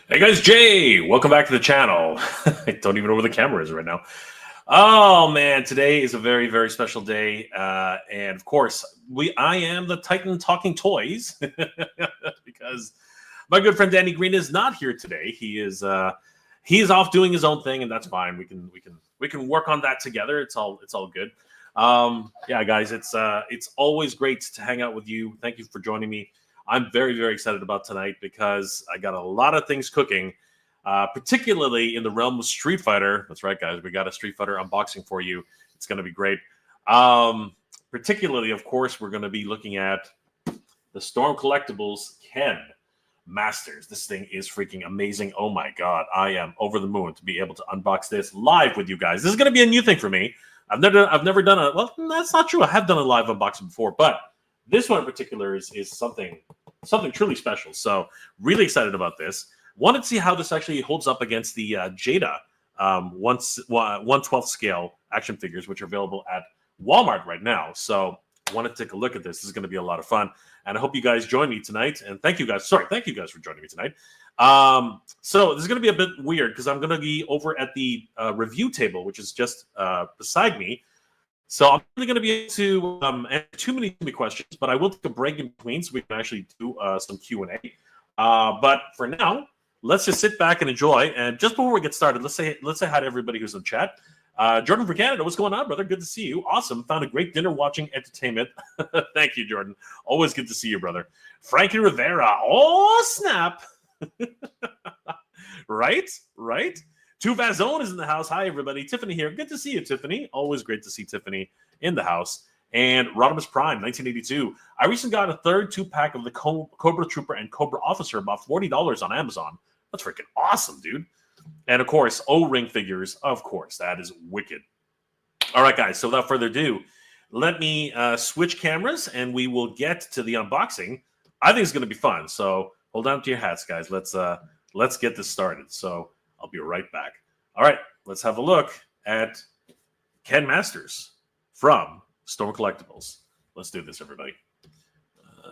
Hey guys, Jay, welcome back to the channel. I don't even know where the camera is right now. Oh man, today is a very, very special day, and of course, I am the Titan talking toys because my good friend Danny Green is not here today. He is off doing his own thing, and that's fine. We can work on that together. It's all good. Yeah, guys, it's always great to hang out with you. Thank you for joining me. I'm very, very excited about tonight because I got a lot of things cooking, particularly in the realm of Street Fighter. That's right, guys. We got a Street Fighter unboxing for you. It's going to be great. Particularly, of course, we're going to be looking at the Storm Collectibles Ken Masters. This thing is freaking amazing. Oh my God. I am over the moon to be able to unbox this live with you guys. This is going to be a new thing for me. I've never done a, well, that's not true. I have done a live unboxing before, but this one in particular is something truly special. So really excited about this. Wanted to see how this actually holds up against the Jada 1/12 scale action figures, which are available at Walmart right now. So want to take a look at this. This is going to be a lot of fun, and I hope you guys join me tonight. And thank you guys for joining me tonight. So this is going to be a bit weird because I'm going to be over at the review table, which is just beside me. So I'm really going to be able to answer too many questions, but I will take a break in between so we can actually do some Q&A. But for now, let's just sit back and enjoy. And just before we get started, let's say hi to everybody who's in chat. Jordan from Canada, what's going on, brother? Good to see you. Awesome. Found a great dinner watching entertainment. Thank you, Jordan. Always good to see you, brother. Frankie Rivera. Oh, snap. Right? Tuvazone is in the house. Hi, everybody. Tiffany here. Good to see you, Tiffany. Always great to see Tiffany in the house. And Rodimus Prime, 1982. I recently got a third 2-pack of the Cobra Trooper and Cobra Officer, about $40 on Amazon. That's freaking awesome, dude. And, of course, O-ring figures. Of course, that is wicked. All right, guys. So without further ado, let me switch cameras, and we will get to the unboxing. I think it's going to be fun. So hold on to your hats, guys. Let's get this started. So I'll be right back. All right, let's have a look at Ken Masters from Storm Collectibles. Let's do this, everybody.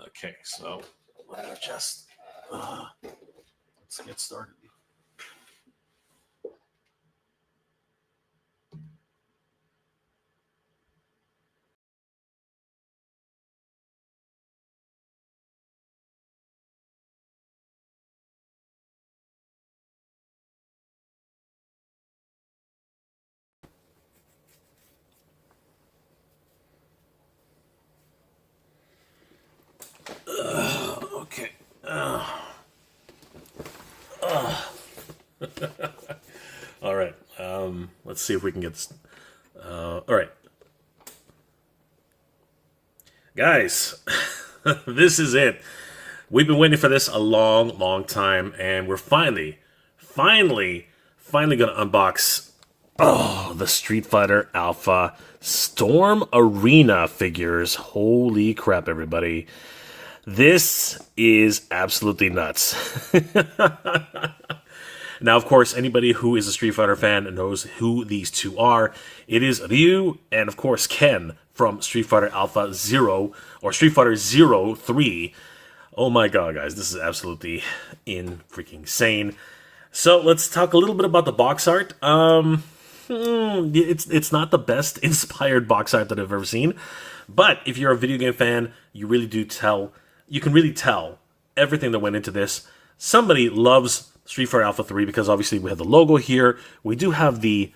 Okay, so let me just let's get started. Okay. All right. Let's see if we can get this. All right. Guys, this is it. We've been waiting for this a long, long time, and we're finally going to unbox the Street Fighter Alpha Storm Arena figures. Holy crap, everybody. This is absolutely nuts. Now, of course, anybody who is a Street Fighter fan knows who these two are. It is Ryu and, of course, Ken from Street Fighter Alpha 0 or Street Fighter 03. Oh my god, guys, this is absolutely freaking insane. So let's talk a little bit about the box art. It's not the best inspired box art that I've ever seen, but if you're a video game fan, you can really tell everything that went into this. Somebody loves Street Fighter Alpha 3 because obviously we have the logo here. We do have the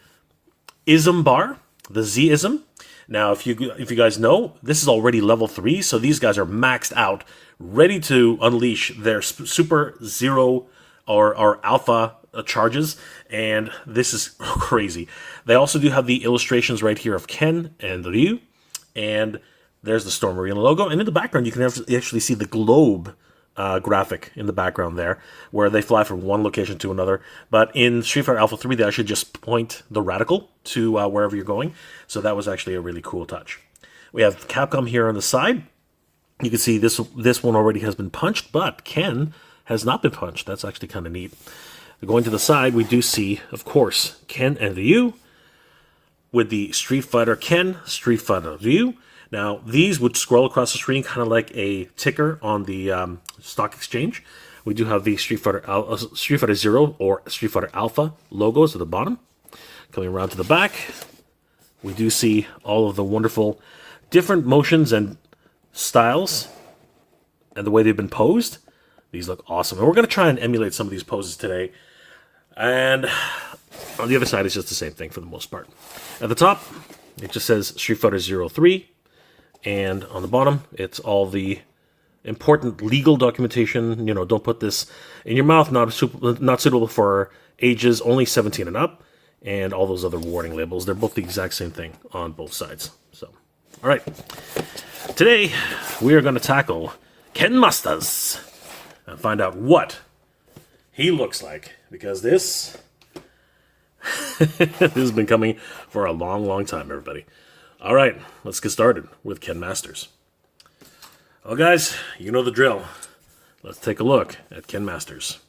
ism bar, the Z-ism. Now, if you guys know, this is already level 3, so these guys are maxed out, ready to unleash their Super Zero or Alpha charges, and this is crazy. They also do have the illustrations right here of Ken and Ryu, and there's the Storm Arena logo, and in the background you can actually see the globe graphic in the background there, where they fly from one location to another. But in Street Fighter Alpha 3, they actually just point the radical to wherever you're going, so that was actually a really cool touch. We have Capcom here on the side. You can see this one already has been punched, but Ken has not been punched. That's actually kind of neat. Going to the side, we do see, of course, Ken and Ryu with the Street Fighter Ken, Street Fighter Ryu. Now, these would scroll across the screen kind of like a ticker on the stock exchange. We do have the Street Fighter Zero or Street Fighter Alpha logos at the bottom. Coming around to the back, we do see all of the wonderful different motions and styles and the way they've been posed. These look awesome. And we're going to try and emulate some of these poses today. And on the other side, it's just the same thing for the most part. At the top, it just says Street Fighter 03. And on the bottom, it's all the important legal documentation. You know, don't put this in your mouth, not suitable for ages, only 17 and up. And all those other warning labels. They're both the exact same thing on both sides. So, all right. Today, we are going to tackle Ken Masters and find out what he looks like. Because this has been coming for a long, long time, everybody. All right, let's get started with Ken Masters. Well, guys, you know the drill. Let's take a look at Ken Masters.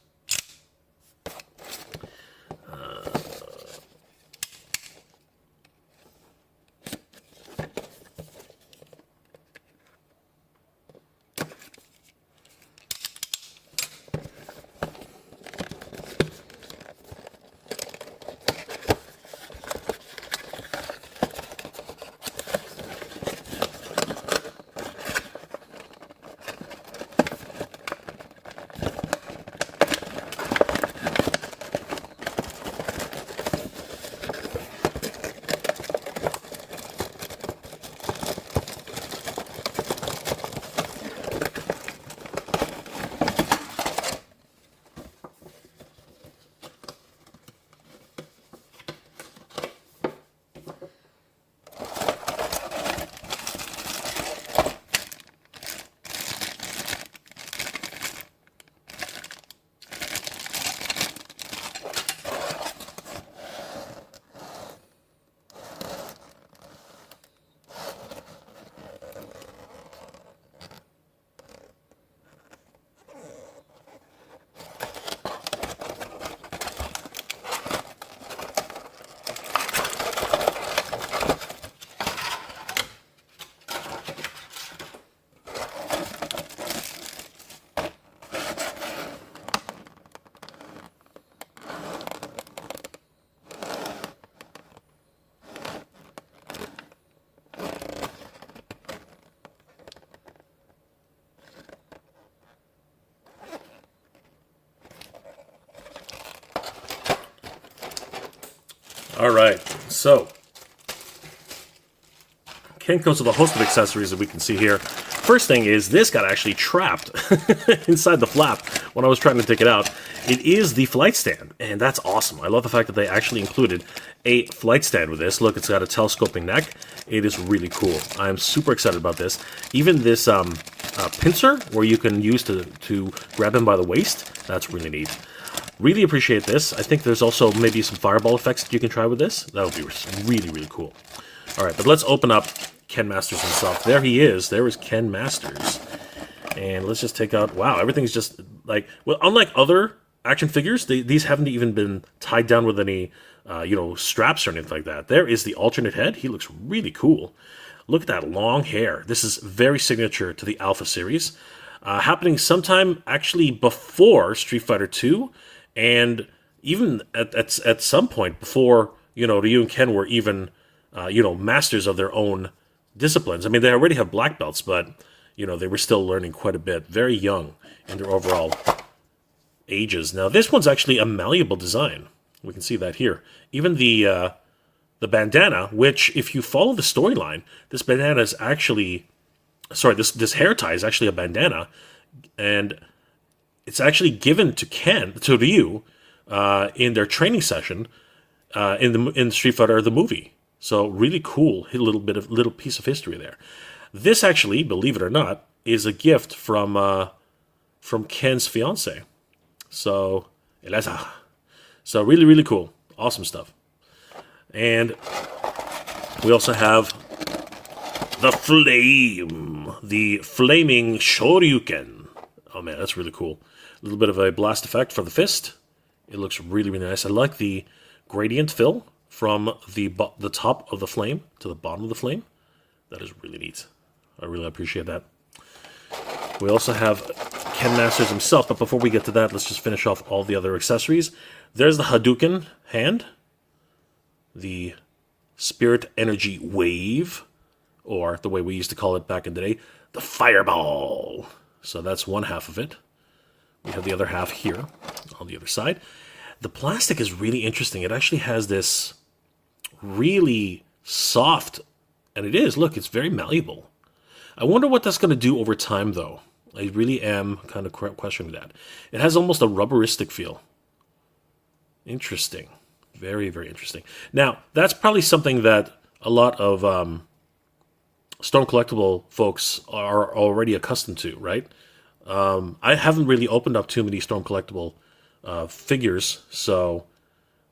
All right, so Ken comes with a host of accessories that we can see here. First thing is this got actually trapped inside the flap when I was trying to take it out. It is the flight stand, and that's awesome. I love the fact that they actually included a flight stand with this. Look, it's got a telescoping neck. It is really cool. I'm super excited about this. Even this pincer, where you can use to grab him by the waist, that's really neat. Really appreciate this. I think there's also maybe some fireball effects that you can try with this. That would be really, really cool. All right, but let's open up Ken Masters himself. There he is. There is Ken Masters. And let's just take out... Wow, everything's just like... Well, unlike other action figures, these haven't even been tied down with any, straps or anything like that. There is the alternate head. He looks really cool. Look at that long hair. This is very signature to the Alpha series. Happening sometime actually before Street Fighter 2. And even at some point before, Ryu and Ken were even, masters of their own disciplines. I mean, they already have black belts, but, they were still learning quite a bit. Very young in their overall ages. Now, this one's actually a malleable design. We can see that here. Even the bandana, which, if you follow the storyline, this bandana is actually... Sorry, this hair tie is actually a bandana. And... it's actually given to Ryu in their training session in Street Fighter the movie. So really cool, little piece of history there. This actually, believe it or not, is a gift from Ken's fiance. So Eliza. So really, really cool, awesome stuff. And we also have the flame, the flaming Shoryuken. Oh man, that's really cool. A little bit of a blast effect for the fist. It looks really, really nice. I like the gradient fill from the top of the flame to the bottom of the flame. That is really neat. I really appreciate that. We also have Ken Masters himself. But before we get to that, let's just finish off all the other accessories. There's the Hadouken hand, the Spirit Energy Wave, or the way we used to call it back in the day, the Fireball. So that's one half of it. We have the other half here on the other side. The plastic is really interesting. It actually has this really soft, and it is, look, it's very malleable. I wonder what that's going to do over time, though. I really am kind of questioning that. It has almost a rubberistic feel. Interesting. Very, very interesting. Now, that's probably something that a lot of Storm Collectible folks are already accustomed to, right? I haven't really opened up too many Storm Collectible figures, so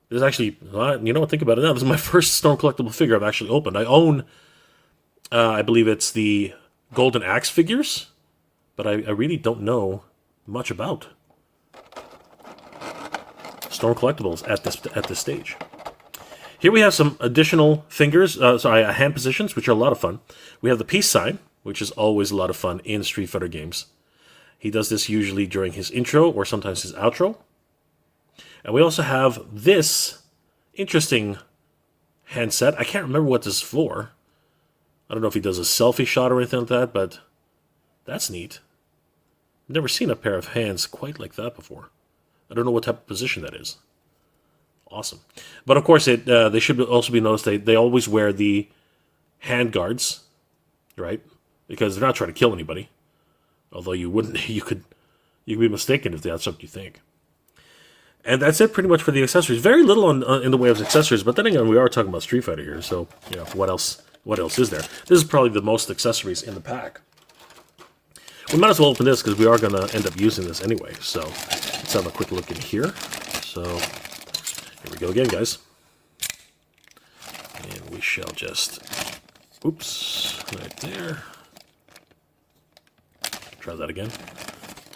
there's actually, you know what, think about it now. This is my first Storm Collectible figure I've actually opened. I own, I believe it's the Golden Axe figures, but I really don't know much about Storm Collectibles at this stage. Here we have some additional hand positions, which are a lot of fun. We have the peace sign, which is always a lot of fun in Street Fighter games. He does this usually during his intro or sometimes his outro. And we also have this interesting handset. I can't remember what this is for. I don't know if he does a selfie shot or anything like that, but that's neat. I've never seen a pair of hands quite like that before. I don't know what type of position that is. Awesome. But of course, they should also be noticed they always wear the hand guards, right? Because they're not trying to kill anybody. Although you could be mistaken if that's what you think. And that's it pretty much for the accessories. Very little in the way of accessories, but then again, we are talking about Street Fighter here, so you know, what else is there? This is probably the most accessories in the pack. We might as well open this because we are going to end up using this anyway. So let's have a quick look in here. So here we go again, guys. And we shall just, oops, right there. Try that again.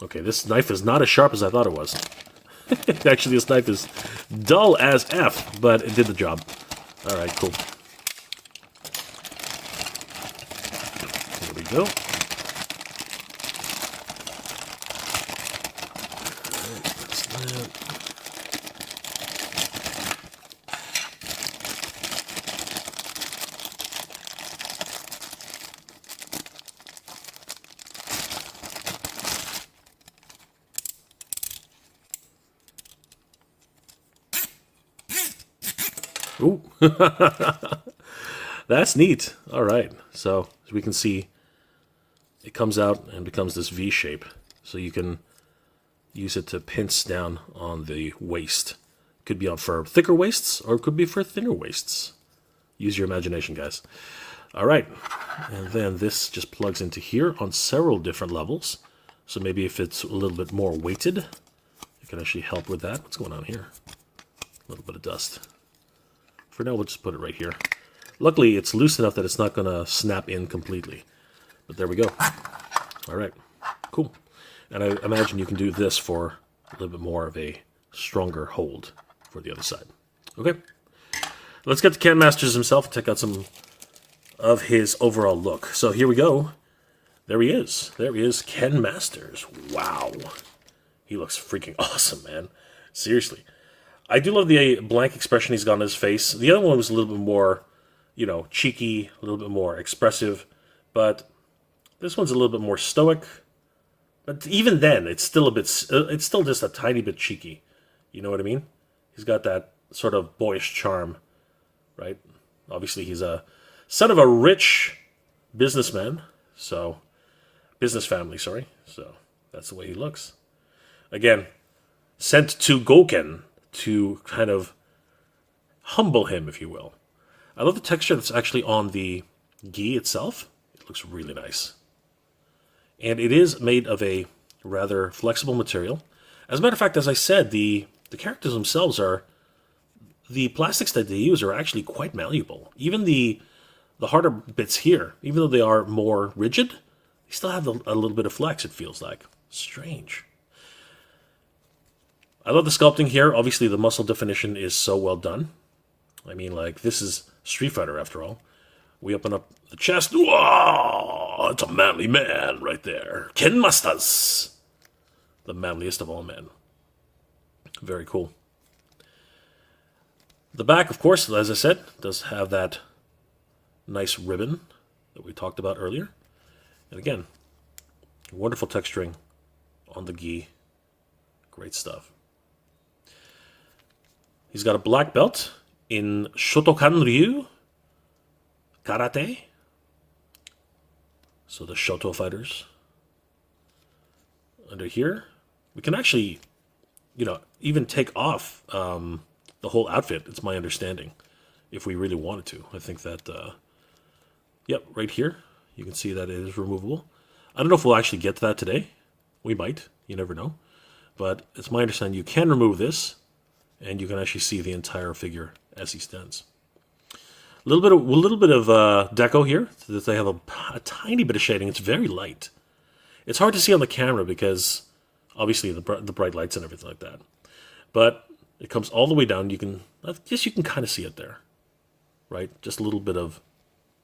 Okay, this knife is not as sharp as I thought it was. Actually, this knife is dull as F, but it did the job. All right, cool. There we go. Ooh, that's neat. All right, so as we can see, it comes out and becomes this V shape. So you can use it to pinch down on the waist. Could be for thicker waists, or it could be for thinner waists. Use your imagination, guys. All right, and then this just plugs into here on several different levels. So maybe if it's a little bit more weighted, it can actually help with that. What's going on here? A little bit of dust. For now, we'll just put it right here. Luckily, it's loose enough that it's not going to snap in completely. But there we go. All right, cool. And I imagine you can do this for a little bit more of a stronger hold for the other side. Okay, let's get to Ken Masters himself and check out some of his overall look. So here we go. There he is. There he is, Ken Masters. Wow. He looks freaking awesome, man. Seriously. I do love the blank expression he's got on his face. The other one was a little bit more, you know, cheeky, a little bit more expressive. But this one's a little bit more stoic. But even then, it's still it's still just a tiny bit cheeky. You know what I mean? He's got that sort of boyish charm, right? Obviously, he's a son of a rich businessman. So, business family, sorry. So, that's the way he looks. Again, sent to Gouken to kind of humble him, if you will. I love the texture that's actually on the gi itself. It looks really nice. And it is made of a rather flexible material. As a matter of fact, as I said, the characters themselves the plastics that they use are actually quite malleable. Even the harder bits here, even though they are more rigid, they still have a little bit of flex, it feels like. Strange. I love the sculpting here. Obviously, the muscle definition is so well done. I mean, like, this is Street Fighter, after all. We open up the chest. Whoa! It's a manly man right there. Ken Masters. the manliest of all men. Very cool. The back, of course, as I said, does have that nice ribbon that we talked about earlier. And again, wonderful texturing on the gi. Great stuff. He's got a black belt in Shotokan Ryu Karate. So the Shoto fighters. Under here, we can actually, even take off the whole outfit. It's my understanding, if we really wanted to. I think that, yep, right here, you can see that it is removable. I don't know if we'll actually get to that today. We might. You never know. But it's my understanding you can remove this, and you can actually see the entire figure as he stands. A little bit of deco here. So that they have a tiny bit of shading. It's very light. It's hard to see on the camera because obviously the bright lights and everything like that. But it comes all the way down. I guess you can kind of see it there, right? Just a little bit of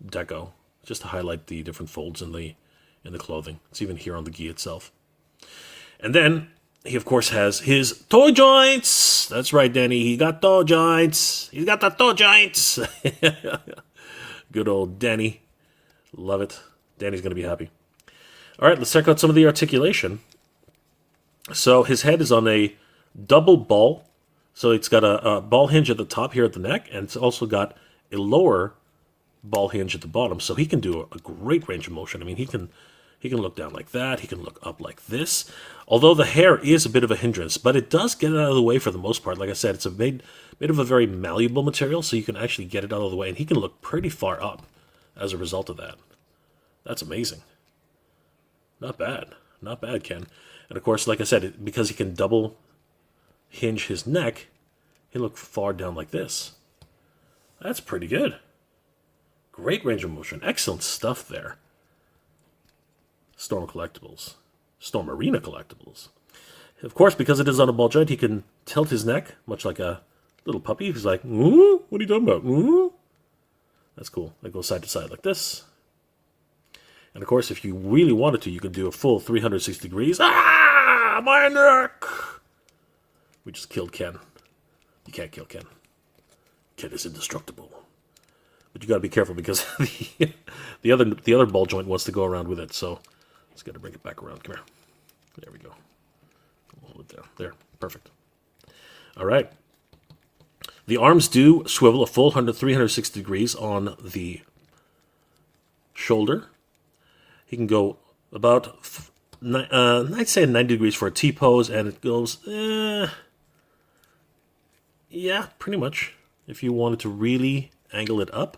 deco, just to highlight the different folds in the clothing. It's even here on the gi itself. And then he, of course, has his toe joints. That's right, Danny. He got toe joints. He's got the toe joints. Good old Danny. Love it. Danny's going to be happy. All right, let's check out some of the articulation. So his head is on a double ball. So it's got a ball hinge at the top here at the neck, and it's also got a lower ball hinge at the bottom. So he can do a great range of motion. I mean, he can look down like that. He can look up like this. Although the hair is a bit of a hindrance, but it does get it out of the way for the most part. Like I said, it's made of a very malleable material, so you can actually get it out of the way, and he can look pretty far up as a result of that. That's amazing. Not bad. Not bad, Ken. And of course, like I said, because he can double hinge his neck, he'll look far down like this. That's pretty good. Great range of motion. Excellent stuff there. Storm Collectibles. Storm Arena Collectibles. Of course, because it is on a ball joint, he can tilt his neck, much like a little puppy. He's like, ooh, what are you talking about? Ooh. That's cool. It goes side to side like this. And of course, if you really wanted to, you could do a full 360 degrees. Ah, my neck! We just killed Ken. You can't kill Ken. Ken is indestructible. But you got to be careful because the other ball joint wants to go around with it. So let's got to bring it back around. Come here. There we go. Hold it there. There. Perfect. All right. The arms do swivel a full 360 degrees on the shoulder. He can go about, I'd say 90 degrees for a T-pose, and it goes, yeah, pretty much. If you wanted to really angle it up.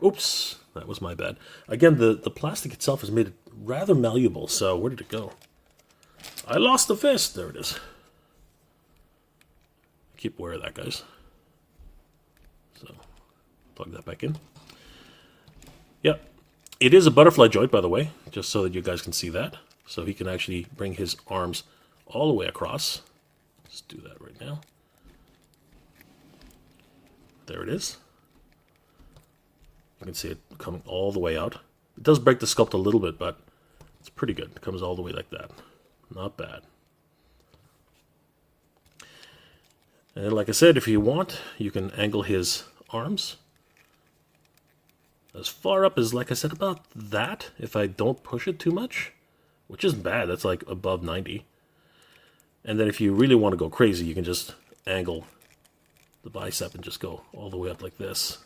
Oops, that was my bad. Again, the plastic itself has made it rather malleable, so where did it go? I lost the fist. There it is. Keep aware of that, guys. So, plug that back in. Yep. It is a butterfly joint, by the way, just so that you guys can see that. So he can actually bring his arms all the way across. Let's do that right now. There it is. You can see it coming all the way out. It does break the sculpt a little bit, but it's pretty good. It comes all the way like that. Not bad. And like I said, if you want, you can angle his arms as far up as, like I said, about that, if I don't push it too much, which isn't bad. That's like above 90. And then if you really want to go crazy, you can just angle the bicep and just go all the way up like this.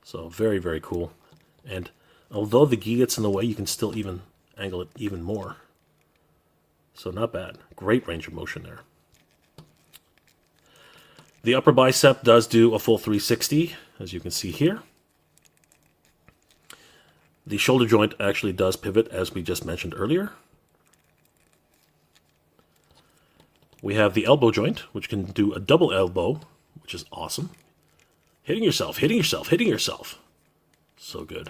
So very, very cool. And although the gi gets in the way, you can still even angle it even more. So not bad. Great range of motion there. The upper bicep does do a full 360, as you can see here. The shoulder joint actually does pivot, as we just mentioned earlier. We have the elbow joint, which can do a double elbow, which is awesome. Hitting yourself, hitting yourself, hitting yourself. So good.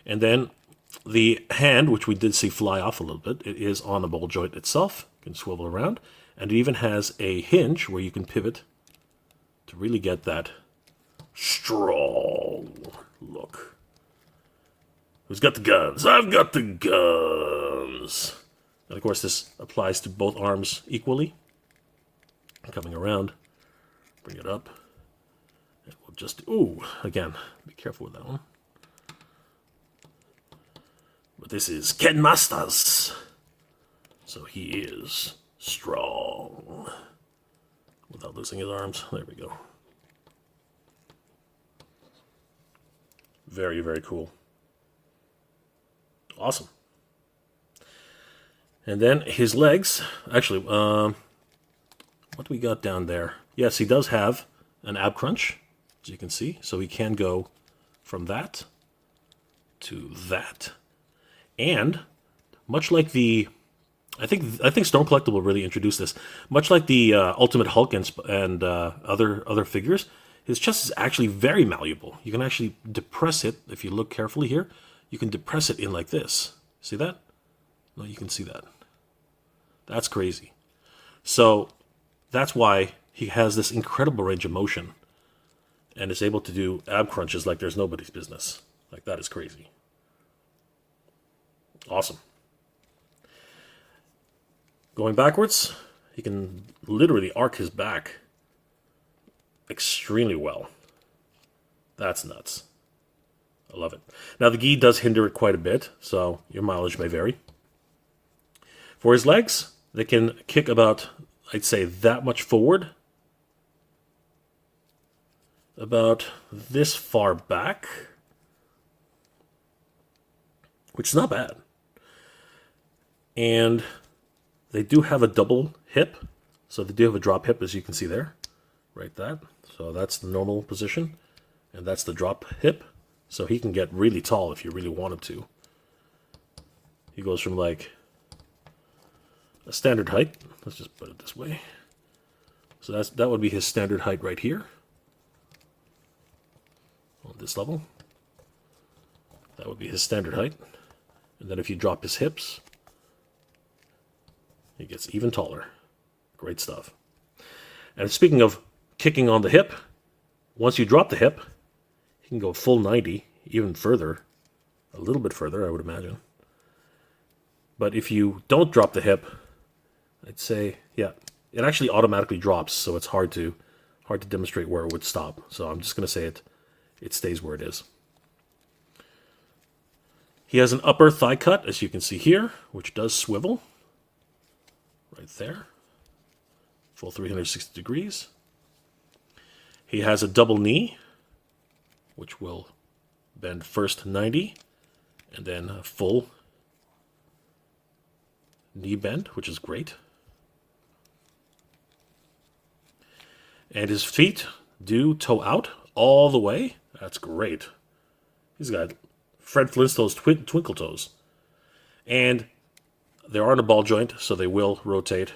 And then the hand, which we did see fly off a little bit, it is on the ball joint itself. You can swivel around. And it even has a hinge where you can pivot to really get that strong look. Who's got the guns? I've got the guns. arms. And of course, this applies to both arms equally. Coming around, bring it up. And we'll just, ooh, again, be careful with that one. But this is Ken Masters. So he is strong. Without losing his arms. There we go. Very, very cool. Awesome. And then his legs. Actually, what do we got down there? Yes, he does have an ab crunch, as you can see. So he can go from that to that. And much like the, I think Storm Collectible really introduced this. Much like the Ultimate Hulk and other figures, his chest is actually very malleable. You can actually depress it if you look carefully here. You can depress it in like this. See that? No, you can see that. That's crazy. So that's why he has this incredible range of motion and is able to do ab crunches like there's nobody's business. Like, that is crazy. Awesome. Going backwards, he can literally arc his back extremely well. That's nuts. I love it. Now, the gi does hinder it quite a bit, so your mileage may vary. For his legs, they can kick about, I'd say, that much forward. About this far back. Which is not bad. And they do have a double hip. So they do have a drop hip, as you can see there. Right that. So that's the normal position. And that's the drop hip. So he can get really tall if you really wanted to. He goes from like a standard height. Let's just put it this way. So that would be his standard height right here. On this level. That would be his standard height. And then if you drop his hips, he gets even taller. Great stuff. And speaking of kicking on the hip, once you drop the hip, you can go full 90, even further. A little bit further, I would imagine. But if you don't drop the hip, I'd say, yeah, it actually automatically drops, so it's hard to demonstrate where it would stop. So I'm just going to say it stays where it is. He has an upper thigh cut, as you can see here, which does swivel. Right there. Full 360 degrees. He has a double knee, which will bend first 90, and then a full knee bend, which is great. And his feet do toe out all the way. That's great. He's got Fred Flintstone's twinkle toes. And they are on a ball joint, so they will rotate.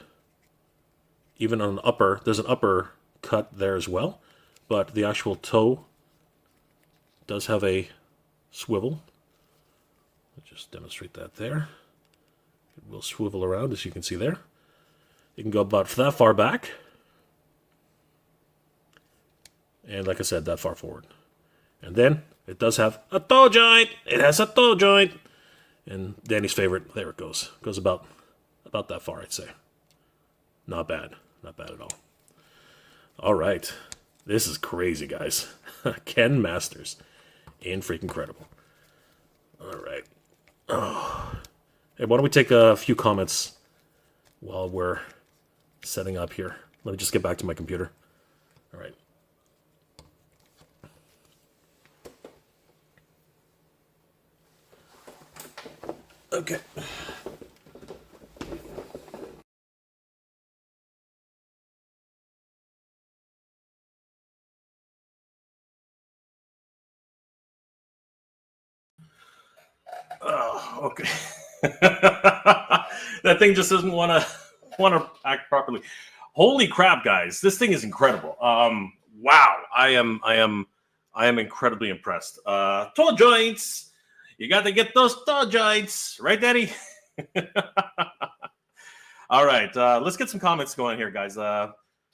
Even on an upper, there's an upper cut there as well. But the actual toe does have a swivel. I'll just demonstrate that there. It will swivel around, as you can see there. You can go about that far back. And like I said, that far forward. And then it does have a toe joint. It has a toe joint. And Danny's favorite, there it goes. Goes about that far, I'd say. Not bad. Not bad at all. All right. This is crazy, guys. Ken Masters. Freaking incredible. All right. Oh. Hey, why don't we take a few comments while we're setting up here. Let me just get back to my computer. All right. Okay. Oh, okay. That thing just doesn't want to act properly. Holy crap, guys! This thing is incredible. Wow, I am incredibly impressed. Toe joints. You got to get those toe joints, right, Daddy? All right, let's get some comments going here, guys.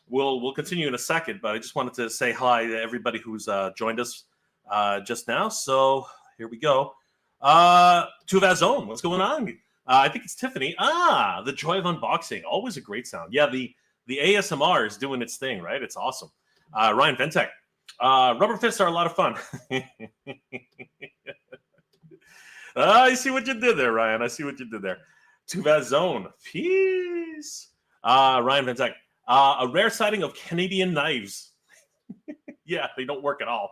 We'll continue in a second, but I just wanted to say hi to everybody who's joined us just now. So here we go. Tuvazone, what's going on? I think it's Tiffany. Ah, the joy of unboxing. Always a great sound. Yeah, the ASMR is doing its thing, right? It's awesome. Ryan Ventek. Rubber fists are a lot of fun. I see what you did there, Ryan. I see what you did there. Tuvaz Zone. Peace. Ryan Ventek. A rare sighting of Canadian knives. Yeah, they don't work at all.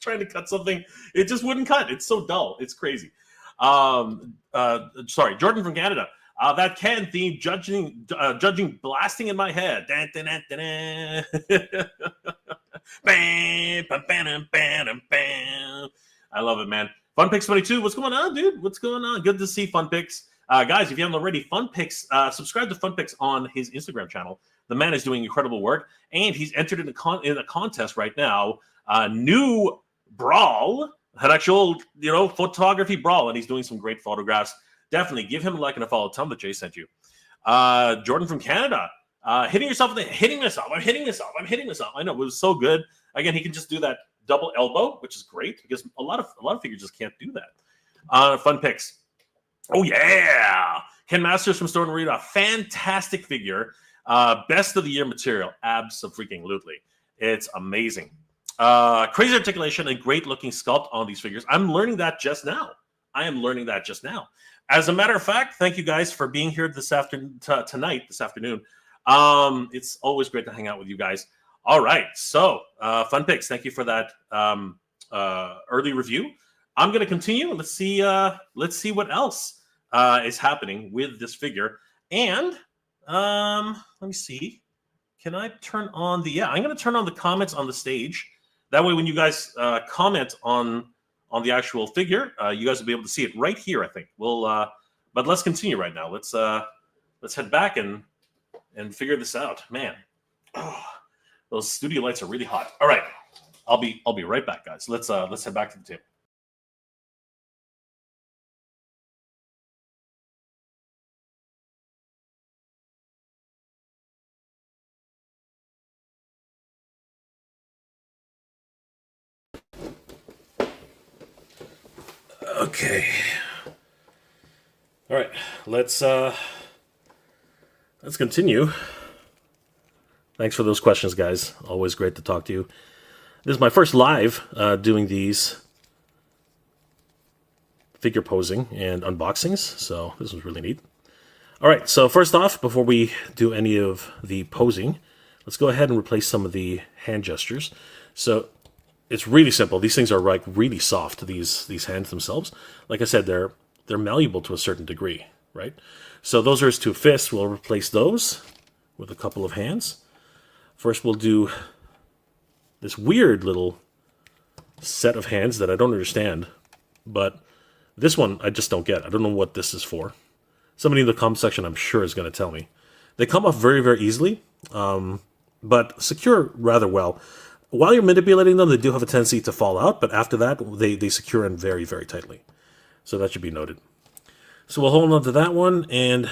Trying to cut something, it just wouldn't cut. It's so dull. It's crazy. Sorry, Jordan from Canada. That Ken theme, judging blasting in my head. I love it, man. Fun Picks 22. What's going on, dude? What's going on? Good to see Fun Picks. Guys, if you haven't already, Fun Picks, subscribe to Fun Picks on his Instagram channel. The man is doing incredible work, and he's entered in a contest right now. New Brawl, an actual, photography brawl, and he's doing some great photographs. Definitely give him a like and a follow. Tell him that Jay sent you. Jordan from Canada, hitting myself. I'm hitting myself. I know, it was so good. Again, he can just do that double elbow, which is great because a lot of figures just can't do that. Fun Picks. Oh yeah, Ken Masters from Store and Read, a fantastic figure. Best of the year material. Abso-freaking-lutely. It's amazing. Crazy articulation and great looking sculpt on these figures. I'm learning that just now. As a matter of fact, thank you guys for being here this afternoon. It's always great to hang out with you guys. All right, so Fun Picks. Thank you for that early review. I'm going to continue. Let's see what else is happening with this figure. And let me see. Can I turn on the? Yeah, I'm going to turn on the comments on the stage. That way, when you guys comment on the actual figure, you guys will be able to see it right here. I think but let's continue right now. Let's head back and figure this out. Man, those studio lights are really hot. All right, I'll be right back, guys. Let's head back to the table. Okay. All right. Let's continue. Thanks for those questions, guys. Always great to talk to you. This is my first live doing these figure posing and unboxings, so this was really neat. All right. So first off, before we do any of the posing, let's go ahead and replace some of the hand gestures. So it's really simple. These things are like really soft. These hands themselves, like I said, they're malleable to a certain degree, right? So those are his two fists. We'll replace those with a couple of hands. First, we'll do this weird little set of hands that I don't understand, but this one I just don't get. I don't know what this is for. Somebody in the comment section, I'm sure, is going to tell me. They come off very, very easily, but secure rather well. While you're manipulating them, they do have a tendency to fall out, but after that, they secure in very, very tightly. So that should be noted. So we'll hold on to that one, and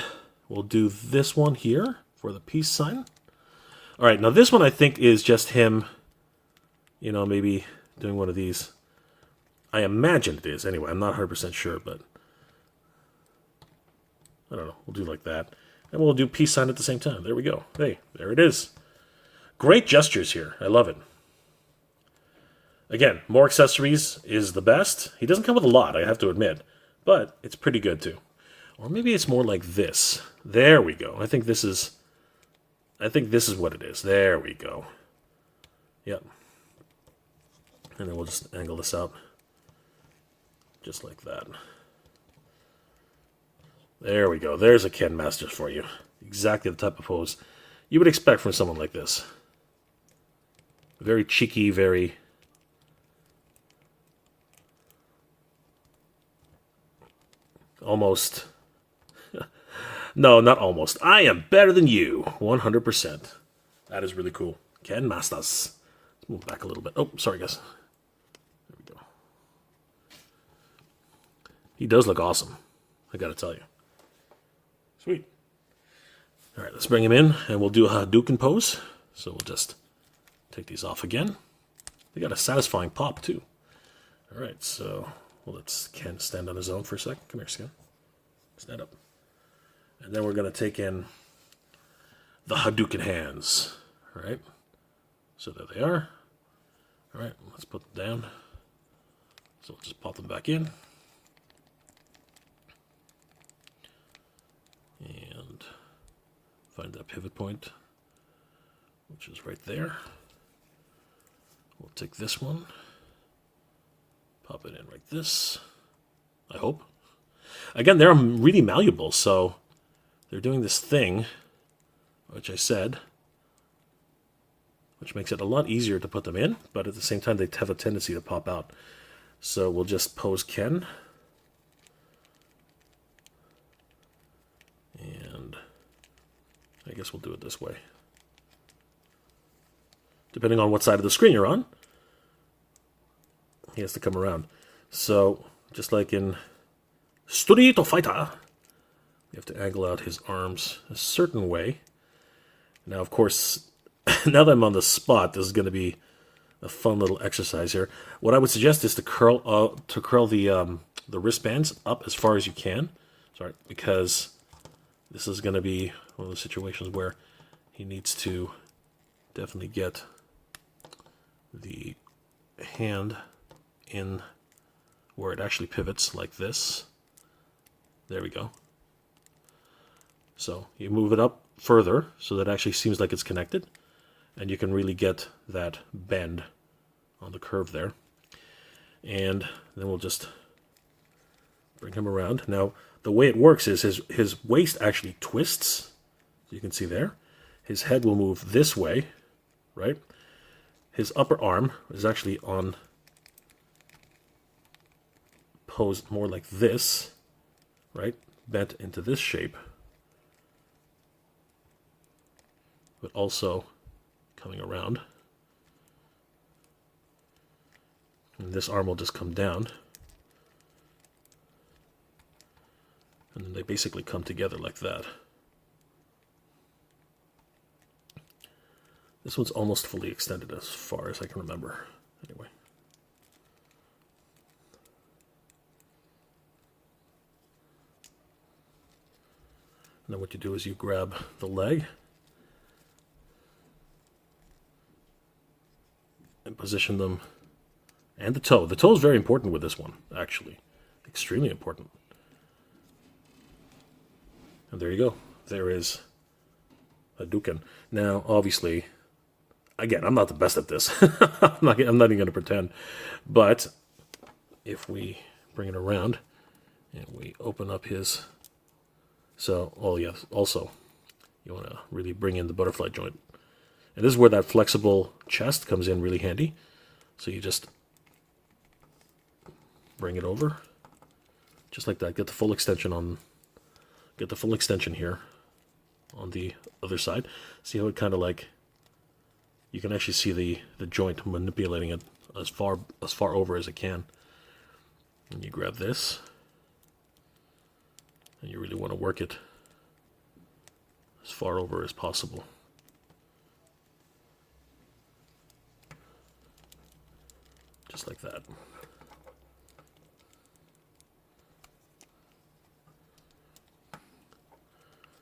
we'll do this one here for the peace sign. All right, now this one I think is just him, maybe doing one of these. I imagine it is. Anyway, I'm not 100% sure, but I don't know. We'll do like that. And we'll do peace sign at the same time. There we go. Hey, there it is. Great gestures here. I love it. Again, more accessories is the best. He doesn't come with a lot, I have to admit, but it's pretty good too. Or maybe it's more like this. There we go. I think this is what it is. There we go. Yep. And then we'll just angle this out. Just like that. There we go. There's a Ken Masters for you. Exactly the type of pose you would expect from someone like this. Very cheeky, very... almost... No, not almost. I am better than you. 100%. That is really cool. Ken Masters. Let's move back a little bit. Oh, sorry, guys. There we go. He does look awesome. I gotta tell you. Sweet. All right, let's bring him in, and we'll do a Hadouken pose. So we'll just take these off again. They got a satisfying pop, too. All right, so We'll let Ken stand on his own for a second. Come here, Skin. Stand up. And then we're going to take in the Hadouken hands. All right. So there they are. All right, let's put them down. So we'll just pop them back in. And find that pivot point, which is right there. We'll take this one, pop it in like this, I hope. Again, they're really malleable, so they're doing this thing, which I said, which makes it a lot easier to put them in, but at the same time, they have a tendency to pop out. So we'll just pose Ken. And I guess we'll do it this way. Depending on what side of the screen you're on, he has to come around. So, just like in Street Fighter, you have to angle out his arms a certain way. Now, of course, now that I'm on the spot, this is going to be a fun little exercise here. What I would suggest is to curl the wristbands up as far as you can. Sorry, because this is going to be one of those situations where he needs to definitely get the hand in where it actually pivots like this. There we go. So you move it up further so that it actually seems like it's connected, and you can really get that bend on the curve there. And then we'll just bring him around. Now, the way it works is his waist actually twists. You can see there. His head will move this way, right? His upper arm is actually posed more like this, right? Bent into this shape. But also coming around. And this arm will just come down. And then they basically come together like that. This one's almost fully extended as far as I can remember. Anyway. And then what you do is you grab the leg and position them, and the toe. The toe is very important with this one, actually. Extremely important. And there you go. There is Hadouken. Now, obviously, again, I'm not the best at this. I'm not even going to pretend. But if we bring it around and we open up his... So, oh yes, also, you want to really bring in the butterfly joint. And this is where that flexible chest comes in really handy. So you just bring it over, just like that. Get the full extension on. Get the full extension here on the other side. See how it kind of like. You can actually see the joint manipulating it as far over as it can. And you grab this, and you really want to work it as far over as possible. Just like that.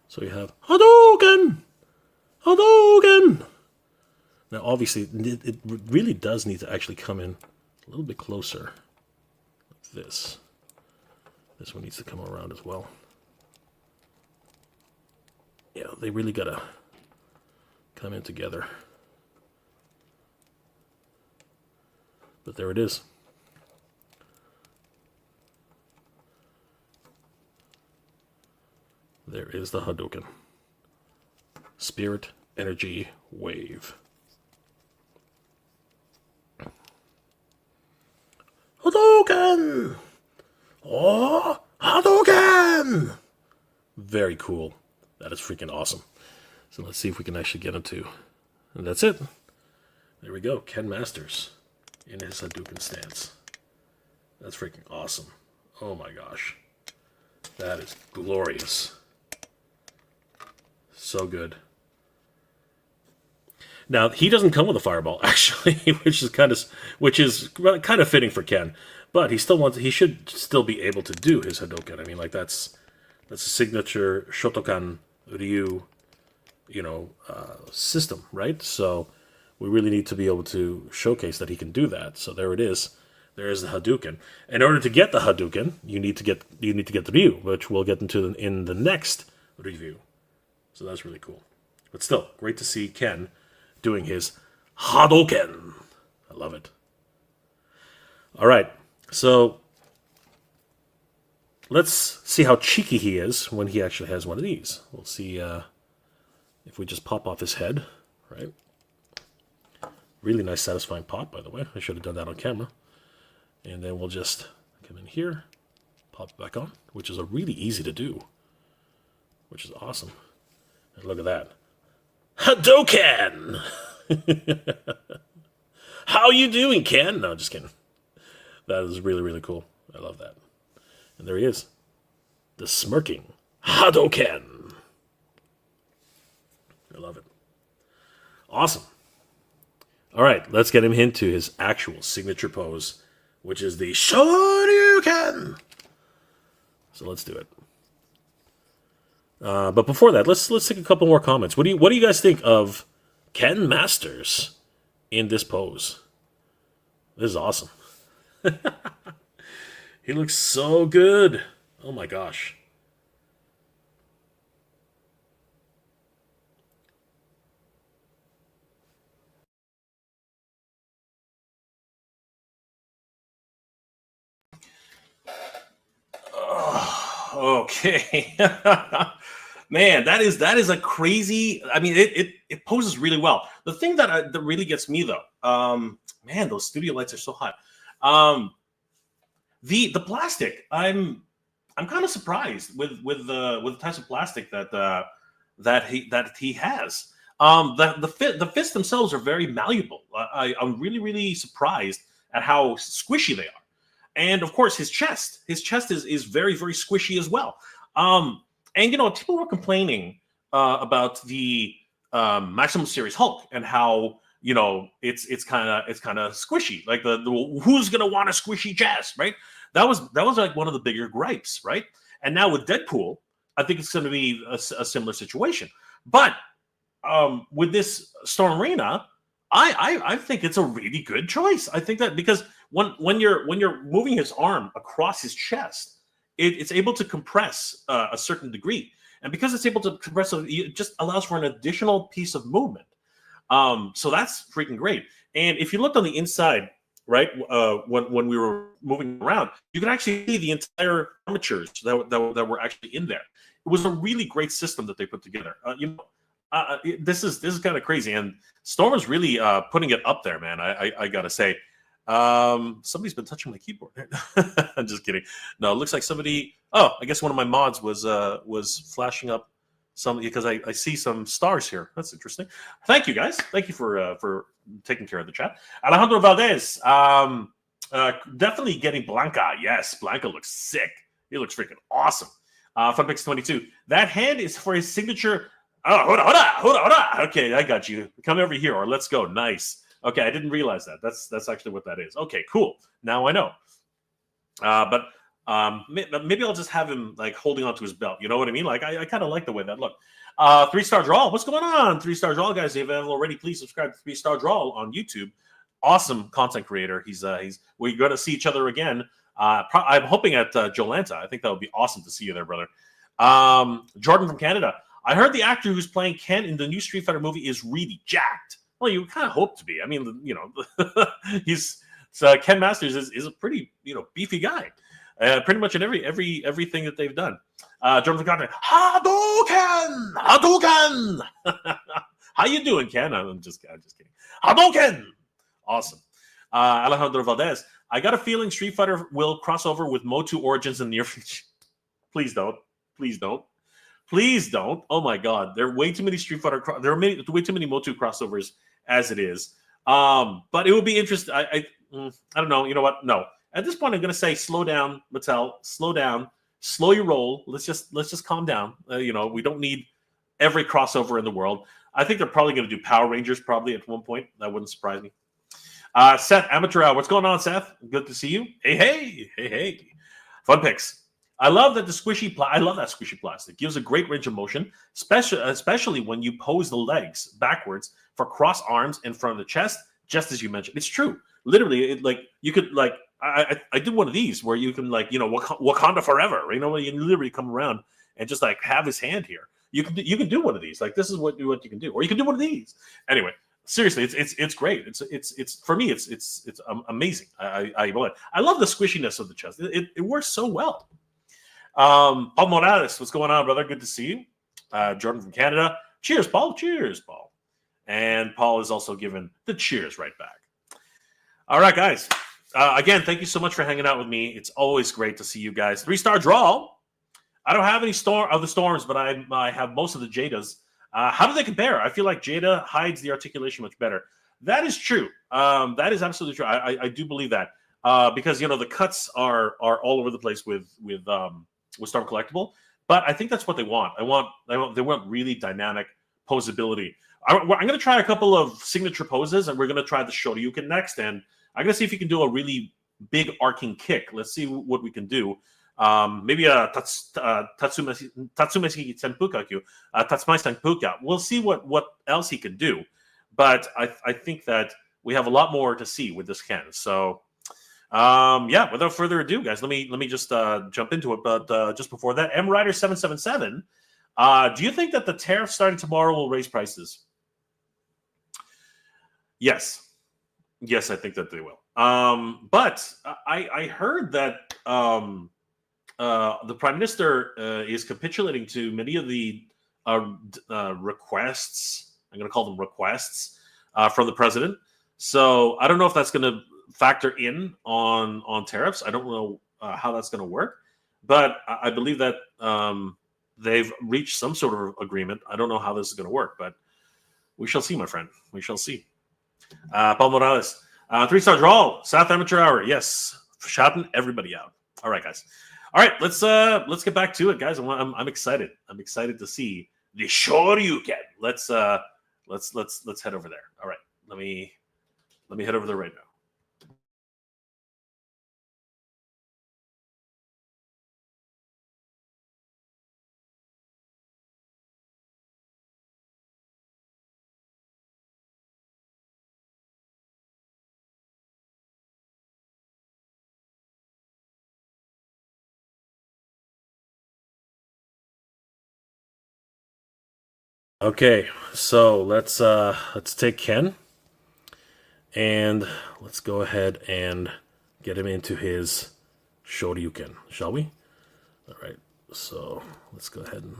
So you have Hadouken! Hadouken! Now obviously it really does need to actually come in a little bit closer. Like this. This one needs to come around as well. Yeah, they really gotta come in together. But there it is. There is the Hadouken. Spirit Energy Wave. Hadouken! Oh, Hadouken! Very cool. That is freaking awesome. So let's see if we can actually get into. And that's it. There we go. Ken Masters in his Hadouken stance. That's freaking awesome. Oh my gosh. That is glorious. So good. Now, he doesn't come with a fireball, actually, which is kind of fitting for Ken. But he should still be able to do his Hadouken. I mean, like that's a signature Shotokan Ryu, system, right? So we really need to be able to showcase that he can do that. So there it is. There is the Hadouken. In order to get the Hadouken, you need to get the Ryu, which we'll get into in the next review. So that's really cool. But still, great to see Ken doing his Hadouken. I love it. All right, so let's see how cheeky he is when he actually has one of these. We'll see if we just pop off his head, right? Really nice, satisfying pop, by the way. I should have done that on camera. And then we'll just come in here, pop it back on, which is really easy to do, which is awesome. And look at that. Hadouken! How you doing, Ken? No, just kidding. That is really, really cool. I love that. And there he is. The smirking Hadouken. I love it. Awesome. All right, let's get him into his actual signature pose, which is the Shoryuken. So let's do it. But before that, let's take a couple more comments. What do you guys think of Ken Masters in this pose? This is awesome. He looks so good. Oh my gosh. Okay. Man, that is a crazy. I mean, it poses really well. The thing that really gets me though, man, those studio lights are so hot. The plastic, I'm kind of surprised with the types of plastic that he has. The fists themselves are very malleable. I'm really surprised at how squishy they are. And of course, his chest is very squishy as well. And people were complaining about the Maximum Series Hulk and how it's kind of squishy. Like the who's gonna want a squishy chest, right? That was like one of the bigger gripes, right? And now with Deadpool, I think it's going to be a similar situation. But with this Storm Arena, I think it's a really good choice. I think that because when you're moving his arm across his chest, it's able to compress a certain degree, and because it's able to compress, it just allows for an additional piece of movement. So that's freaking great. And if you looked on the inside, right, when we were moving around, you can actually see the entire armatures that were actually in there. It was a really great system that they put together. This is kind of crazy, and Storm is really putting it up there, man. I gotta say, somebody's been touching my keyboard. I'm just kidding. No, it looks like somebody. Oh, I guess one of my mods was flashing up some because I see some stars here. That's interesting. Thank you, guys. Thank you for taking care of the chat. Alejandro Valdez, definitely getting Blanca. Yes, Blanca looks sick. He looks freaking awesome. Funpix22. That hand is for his signature. Oh, hold on. Okay, I got you. Come over here, or let's go. Nice. Okay, I didn't realize that. That's actually what that is. Okay, cool. Now I know. But maybe I'll just have him like holding onto his belt. You know what I mean? Like I kind of like the way that looked. 3-star draw. What's going on? 3-star draw, guys. If you haven't already, please subscribe to 3-star draw on YouTube. Awesome content creator. He's we're going to see each other again. I'm hoping at Jolanta. I think that would be awesome to see you there, brother. Jordan from Canada. I heard the actor who's playing Ken in the new Street Fighter movie is really jacked. Well, you kind of hope to be. I mean, Ken Masters is a pretty beefy guy. Pretty much in everything that they've done. Jordan from Canada. Hadouken. How you doing, Ken? I'm just kidding. Hadouken. Awesome. Alejandro Valdez. I got a feeling Street Fighter will cross over with Motu Origins in the near future. Please don't. Oh my God, there are way too many Street Fighter. There are way too many Motu crossovers as it is. But it would be interesting. I don't know. You know what? No. At this point, I'm going to say, slow down, Mattel. Slow down. Slow your roll. Let's just calm down. We don't need every crossover in the world. I think they're probably going to do Power Rangers probably at one point. That wouldn't surprise me. Seth, Amateur Hour. What's going on, Seth? Good to see you. Hey. Fun picks. I love that the squishy. I love that squishy plastic. Gives a great range of motion, especially when you pose the legs backwards for cross arms in front of the chest, just as you mentioned. It's true. Literally, you could I did one of these where you can Wakanda forever. You know, when you literally come around and just like have his hand here. You can do one of these. Like this is what you can do, or you can do one of these. Anyway, seriously, it's great. It's for me. It's amazing. I love the squishiness of the chest. It works so well. Paul Morales, what's going on, brother? Good to see you. Jordan from Canada. Cheers, Paul. Cheers, Paul. And Paul is also given the cheers right back. All right, guys. Again, thank you so much for hanging out with me. It's always great to see you guys. 3-star draw. I don't have any of the storms, but I have most of the Jadas. How do they compare? I feel like Jada hides the articulation much better. That is true. That is absolutely true. I do believe that because the cuts are all over the place with Storm Collectible. But I think that's what they want. They want really dynamic posability. I'm going to try a couple of signature poses, and we're going to try the Shoryuken next. And I'm going to see if you can do a really big arcing kick. Let's see what we can do. Maybe a Tatsumesi Senpukaku, Tatsumai Senpuka. We'll see what else he can do. But I think that we have a lot more to see with this Ken. So, without further ado, guys, let me just jump into it. But just before that, M Rider 777, do you think that the tariffs starting tomorrow will raise prices? Yes, I think that they will. But I heard that the Prime Minister is capitulating to many of the requests. I'm going to call them requests from the president. So I don't know if that's going to factor in on tariffs. I don't know how that's going to work, but I believe that they've reached some sort of agreement. I don't know how this is going to work, but we shall see, my friend. We shall see. Paul Morales, 3-star draw, South Amateur Hour. Yes, shouting everybody out. All right, guys. All right, let's get back to it, guys. I'm excited. I'm excited to see the Shoryuken. Let's head over there. All right, let me head over there right now. Okay, so let's take Ken and let's go ahead and get him into his Shoryuken, shall we? All right, so let's go ahead and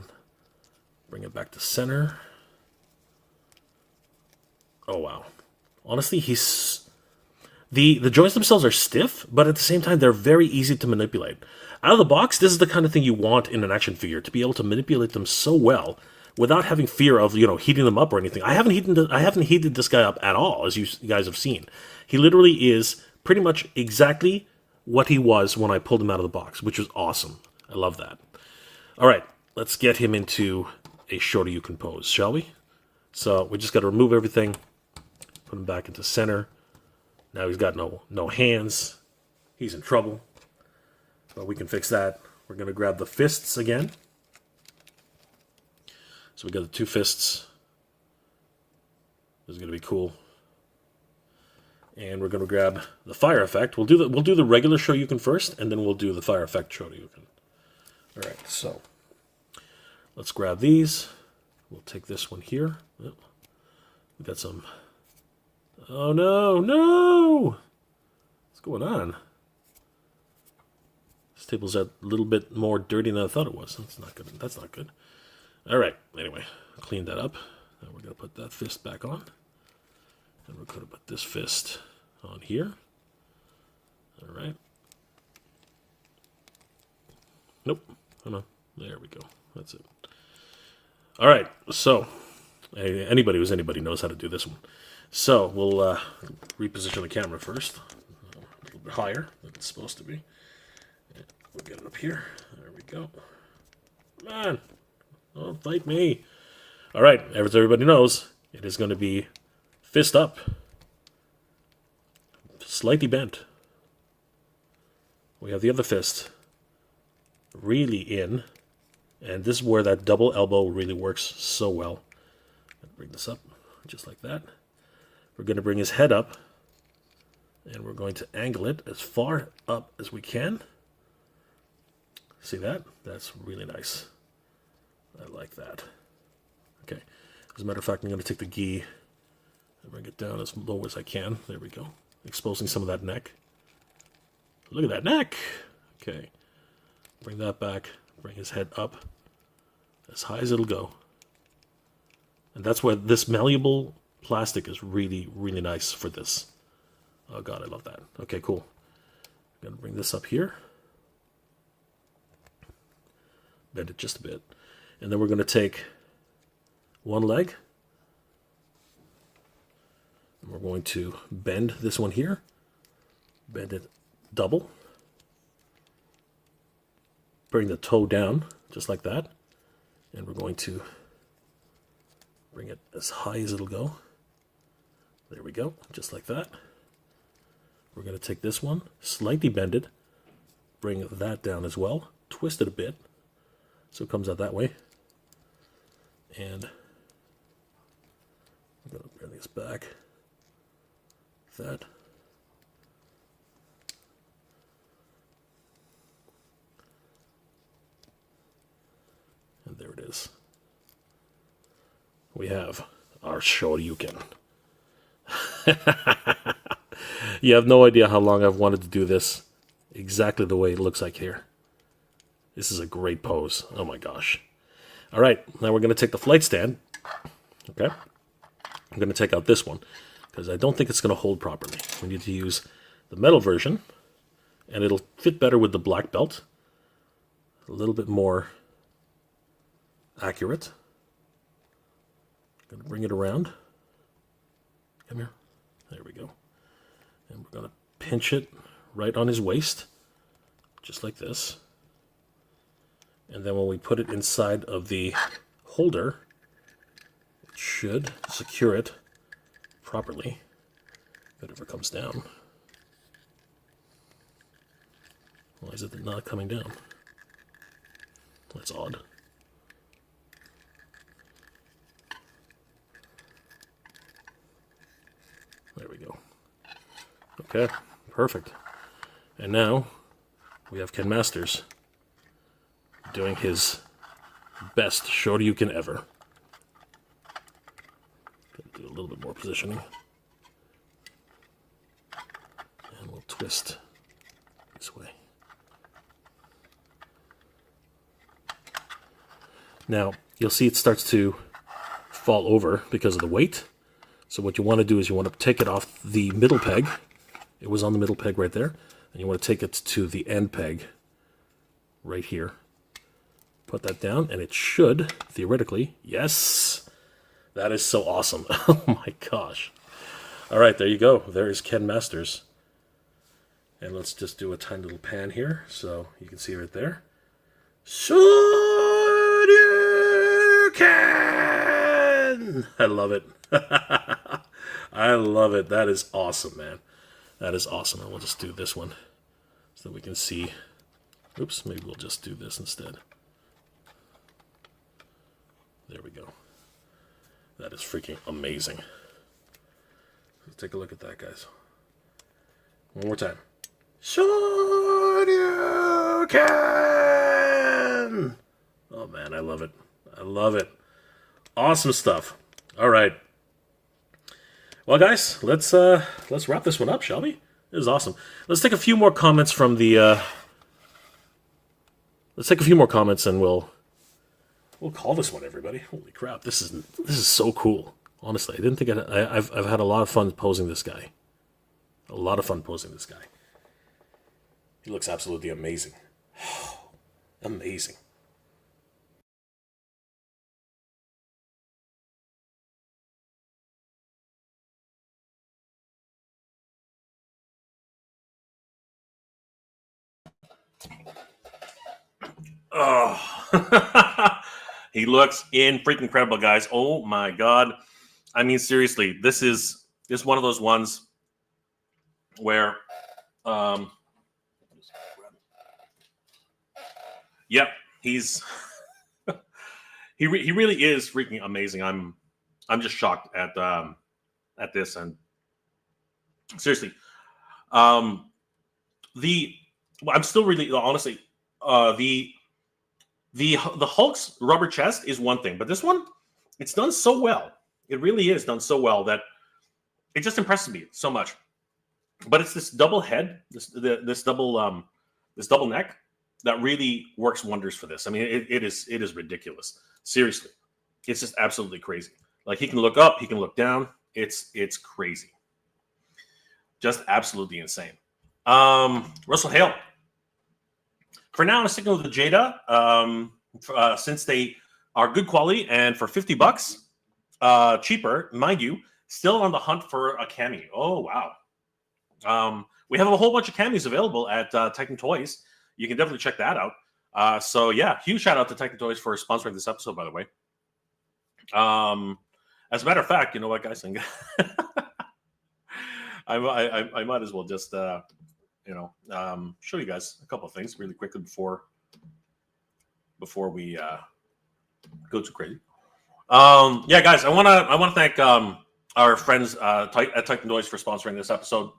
bring it back to center. Oh wow, honestly, the joints themselves are stiff, but at the same time they're very easy to manipulate. Out of the box, this is the kind of thing you want in an action figure, to be able to manipulate them so well without having fear of heating them up or anything. I haven't heated this guy up at all, as you guys have seen. He literally is pretty much exactly what he was when I pulled him out of the box, which was awesome. I love that. All right, let's get him into a Shoryuken pose, shall we? So we just got to remove everything, put him back into center. Now he's got no hands. He's in trouble, but we can fix that. We're going to grab the fists again. So we got the 2 fists. This is going to be cool. And we're going to grab the fire effect. We'll do the regular Shoryuken first, and then we'll do the fire effect Shoryuken. All right, so let's grab these. We'll take this one here. Oh, we got some. Oh no! What's going on? This table's a little bit more dirty than I thought it was. That's not good. That's not good. All right. Anyway, clean that up. Now we're going to put that fist back on. And we're going to put this fist on here. All right. Nope. Hold on. There we go. That's it. All right. So, anybody who's anybody knows how to do this one. So, we'll reposition the camera first. A little bit higher than it's supposed to be. We'll get it up here. There we go. Come on. Don't fight me. All right, as everybody knows, it is going to be fist up. just slightly bent. We have the other fist really in, and this is where that double elbow really works so well. Bring this up just like that. We're going to bring his head up, and we're going to angle it as far up as we can. See that? That's really nice. I like that. Okay. As a matter of fact, I'm going to take the gi and bring it down as low as I can. There we go. Exposing some of that neck. Look at that neck. Okay. Bring that back. Bring his head up as high as it'll go. And that's where this malleable plastic is really, really nice for this. Oh God, I love that. Okay, cool. I'm going to bring this up here. Bend it just a bit. And then we're going to take one leg. And we're going to bend this one here. Bend it double. Bring the toe down, just like that. And we're going to bring it as high as it'll go. There we go, just like that. We're going to take this one, slightly bend it, bring that down as well, twist it a bit so it comes out that way. And I'm going to bring this back. That. And there it is. We have our Shoryuken. You have no idea how long I've wanted to do this exactly the way it looks like here. This is a great pose. Oh my gosh. All right, now we're going to take the flight stand. Okay. I'm going to take out this one because I don't think it's going to hold properly. We need to use the metal version, and it'll fit better with the black belt. A little bit more accurate. I'm going to bring it around. Come here. There we go. And we're going to pinch it right on his waist, just like this. And then when we put it inside of the holder, it should secure it properly. If it ever comes down. Why is it not coming down? That's odd. There we go. Okay, perfect. And now we have Ken Masters doing his best Shoryuken ever. Gonna do a little bit more positioning. And we'll twist this way. Now, you'll see it starts to fall over because of the weight. So what you want to do is you want to take it off the middle peg. It was on the middle peg right there. And you want to take it to the end peg right here. Put that down, and it should, theoretically, yes, that is so awesome. Oh my gosh. All right, there you go. There is Ken Masters. And let's just do a tiny little pan here so you can see right there. Shoryuken! I love it. I love it. That is awesome, man. That is awesome. And we'll just do this one so that we can see. Oops, maybe we'll just do this instead. There we go. That is freaking amazing. Let's take a look at that, guys. One more time. Shoryuken! Oh man, I love it. I love it. Awesome stuff. All right. Well, guys, let's wrap this one up, shall we? This is awesome. Let's take a few more comments from the. Let's take a few more comments, and we'll call this one, everybody. Holy crap! This is so cool. Honestly, I didn't think I've had a lot of fun posing this guy. A lot of fun posing this guy. He looks absolutely amazing. Amazing. Oh, he looks freaking incredible, guys. Oh my god! I mean, seriously, this is one of those ones. where, yep, he's he really is freaking amazing. I'm just shocked at this, and seriously, I'm still really honestly the Hulk's rubber chest is one thing, but this one, it's done so well. It really is done so well that it just impresses me so much. But it's this double head, this double neck that really works wonders for this. I mean, it is ridiculous. Seriously, it's just absolutely crazy. Like, he can look up, he can look down. It's crazy, just absolutely insane. Russell Hale. For now, I'm sticking with the Jada, since they are good quality and for $50, cheaper, mind you. Still on the hunt for a cami. Oh wow. We have a whole bunch of camis available at Titan Toys. You can definitely check that out. So yeah, huge shout out to Titan Toys for sponsoring this episode, by the way. As a matter of fact, you know what, guys? I might as well just show you guys a couple of things really quickly before we go too crazy. Yeah, guys, I wanna thank our friends at Titan Toys for sponsoring this episode.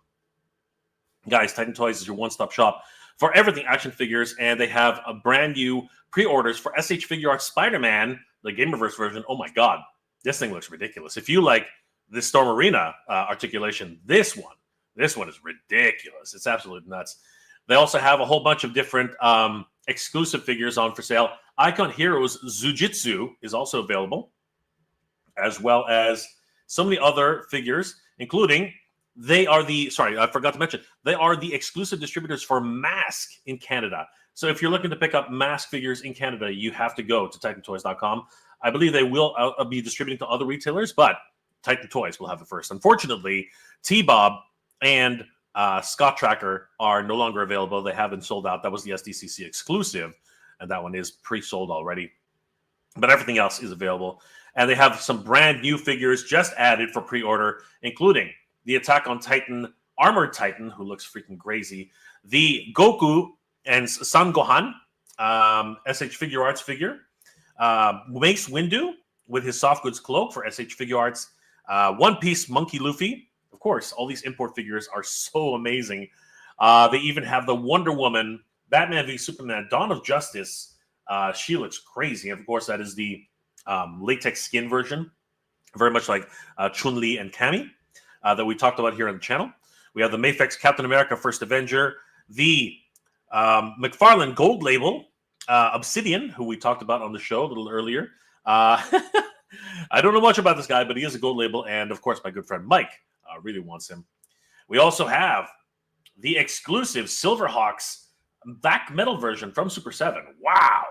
Guys, Titan Toys is your one-stop shop for everything action figures, and they have a brand new pre-orders for SH Figure Art Spider-Man, the Gamerverse version. Oh my god, this thing looks ridiculous. If you like this Storm Arena articulation, this one is ridiculous. It's absolutely nuts. They also have a whole bunch of different exclusive figures on for sale. Icon Heroes Zujitsu is also available, as well as so many other figures, including I forgot to mention, they are the exclusive distributors for Mask in Canada. So if you're looking to pick up Mask figures in Canada, you have to go to TitanToys.com. I believe they will be distributing to other retailers, but Titan Toys will have it first. Unfortunately, T-Bob and Scott Tracker are no longer available. They have been sold out. That was the SDCC exclusive, and that one is pre-sold already. But everything else is available. And they have some brand new figures just added for pre-order, including the Attack on Titan Armored Titan, who looks freaking crazy, the Goku and Son Gohan SH Figure Arts figure, Mace Windu with his soft goods cloak for SH Figure Arts, One Piece Monkey Luffy. Of course, all these import figures are so amazing. They even have the Wonder Woman, Batman v Superman, Dawn of Justice. She looks crazy. Of course, that is the latex skin version, very much like Chun-Li and Cammy that we talked about here on the channel. We have the Mafex Captain America First Avenger, the McFarlane Gold Label Obsidian, who we talked about on the show a little earlier. I don't know much about this guy, but he is a gold label, and of course, my good friend Mike really wants him. We also have the exclusive Silverhawks black metal version from Super 7. Wow!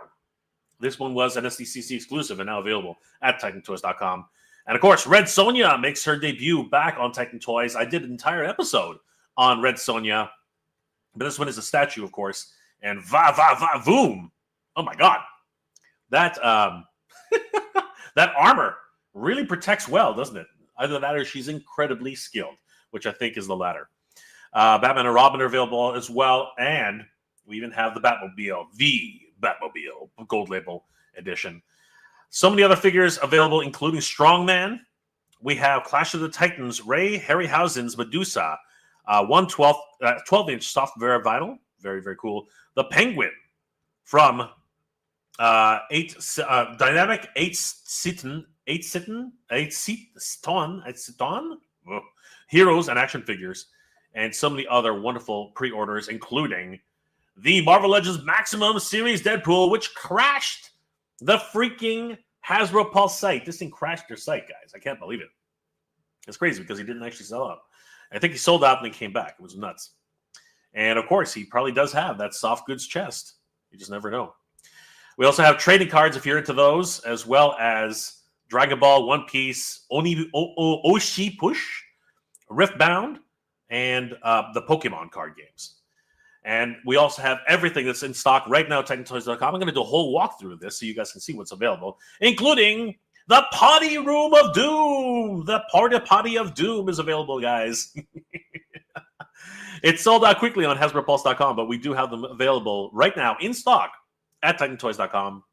This one was an SDCC exclusive and now available at TitanToys.com. And of course, Red Sonja makes her debut back on Titan Toys. I did an entire episode on Red Sonja, but this one is a statue, of course. And voom! Oh my god, that that armor really protects well, doesn't it? Either that or she's incredibly skilled, which I think is the latter. Batman and Robin are available as well, and we even have the Batmobile, Gold Label Edition. So many other figures available, including Strongman. We have Clash of the Titans, Ray Harryhausen's Medusa, 12-inch soft Vera vinyl, very, very cool. The Penguin from Dynamic 8-Seaton Heroes and action figures, and so many other wonderful pre-orders, including the Marvel Legends Maximum Series Deadpool, which crashed the freaking Hasbro Pulse site. This thing crashed their site, guys. I can't believe it. It's crazy because he didn't actually sell out. I think he sold out and then came back. It was nuts. And of course, he probably does have that soft goods chest. You just never know. We also have trading cards if you're into those, as well as Dragon Ball, One Piece, Oshi Push, Riftbound, and the Pokemon card games. And we also have everything that's in stock right now at TitanToys.com. I'm going to do a whole walkthrough of this so you guys can see what's available, including the Potty Room of Doom. The Potty of Doom is available, guys. It's sold out quickly on HasbroPulse.com, but we do have them available right now in stock at TitanToys.com.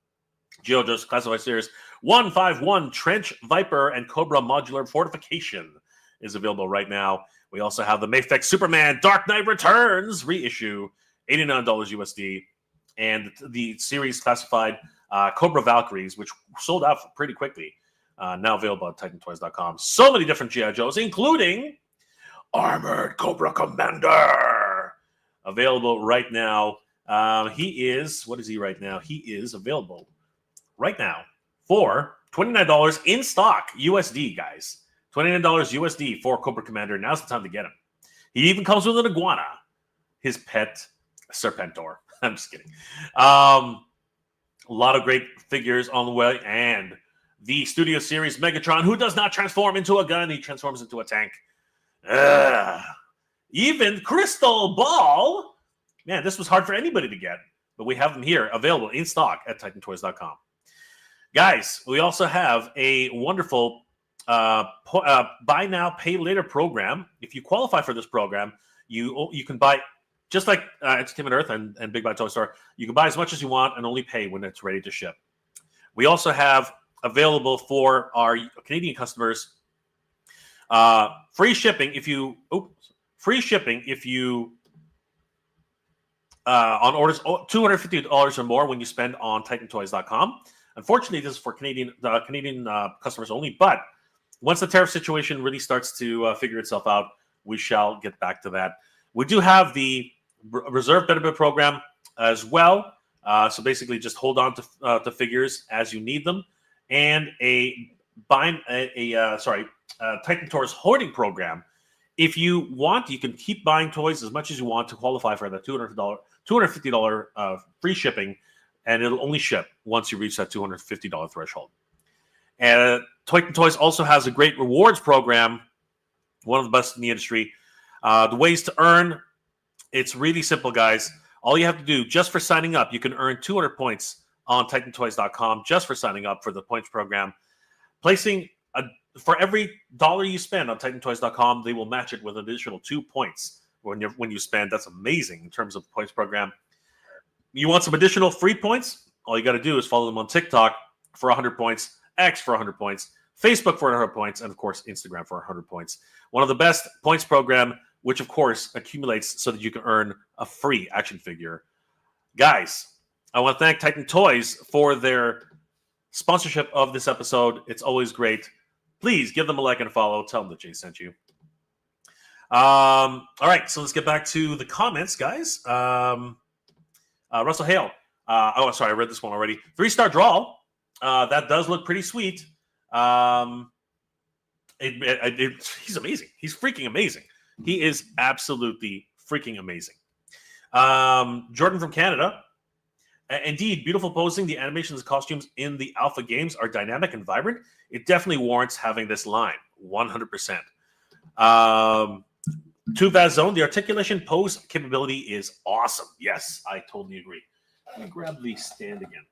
G.I. Joe's Classified Series 151 Trench Viper and Cobra Modular Fortification is available right now. We also have the Mafex Superman Dark Knight Returns reissue, $89 USD, and the series classified Cobra Valkyries, which sold out pretty quickly, now available at TitanToys.com. So many different G.I. Joes, including Armored Cobra Commander, available right now. He is, what is he right now? He is available right now for $29 in stock USD, guys. $29 USD for Cobra Commander. Now's the time to get him. He even comes with an iguana, his pet Serpentor. I'm just kidding. A lot of great figures on the way, and the Studio Series Megatron, who does not transform into a gun, he transforms into a tank. Even Crystal Ball. Man, this was hard for anybody to get, but we have them here available in stock at TitanToys.com. Guys, we also have a wonderful buy now, pay later program. If you qualify for this program, you can buy, just like Entertainment Earth and Big Buy Toy Store, you can buy as much as you want and only pay when it's ready to ship. We also have available for our Canadian customers free shipping if you on orders $250 or more when you spend on TitanToys.com. Unfortunately, this is for Canadian customers only, but once the tariff situation really starts to figure itself out, we shall get back to that. We do have the reserve benefit program as well. So basically, just hold on to figures as you need them, and Titan Toys hoarding program. If you want, you can keep buying toys as much as you want to qualify for the $250 free shipping, and it'll only ship once you reach that $250 threshold. And Titan Toys also has a great rewards program, one of the best in the industry. The ways to earn, it's really simple, guys. All you have to do, just for signing up, you can earn 200 points on TitanToys.com just for signing up for the points program. For every dollar you spend on TitanToys.com, they will match it with an additional 2 points when you spend. That's amazing in terms of the points program. You want some additional free points? All you got to do is follow them on TikTok for 100 points, X for 100 points, Facebook for 100 points, and of course, Instagram for 100 points. One of the best points program, which of course accumulates so that you can earn a free action figure. Guys, I want to thank Titan Toys for their sponsorship of this episode. It's always great. Please give them a like and a follow. Tell them that Jay sent you. All right, so let's get back to the comments, guys. Russell Hale. Sorry, I read this one already. 3-star draw. That does look pretty sweet. He's amazing. He's freaking amazing. He is absolutely freaking amazing. Jordan from Canada. Indeed, beautiful posing. The animations and costumes in the alpha games are dynamic and vibrant. It definitely warrants having this line. 100%. Tuvaz Zone, the articulation pose capability is awesome. Yes, I totally agree. Let me grab the stand again.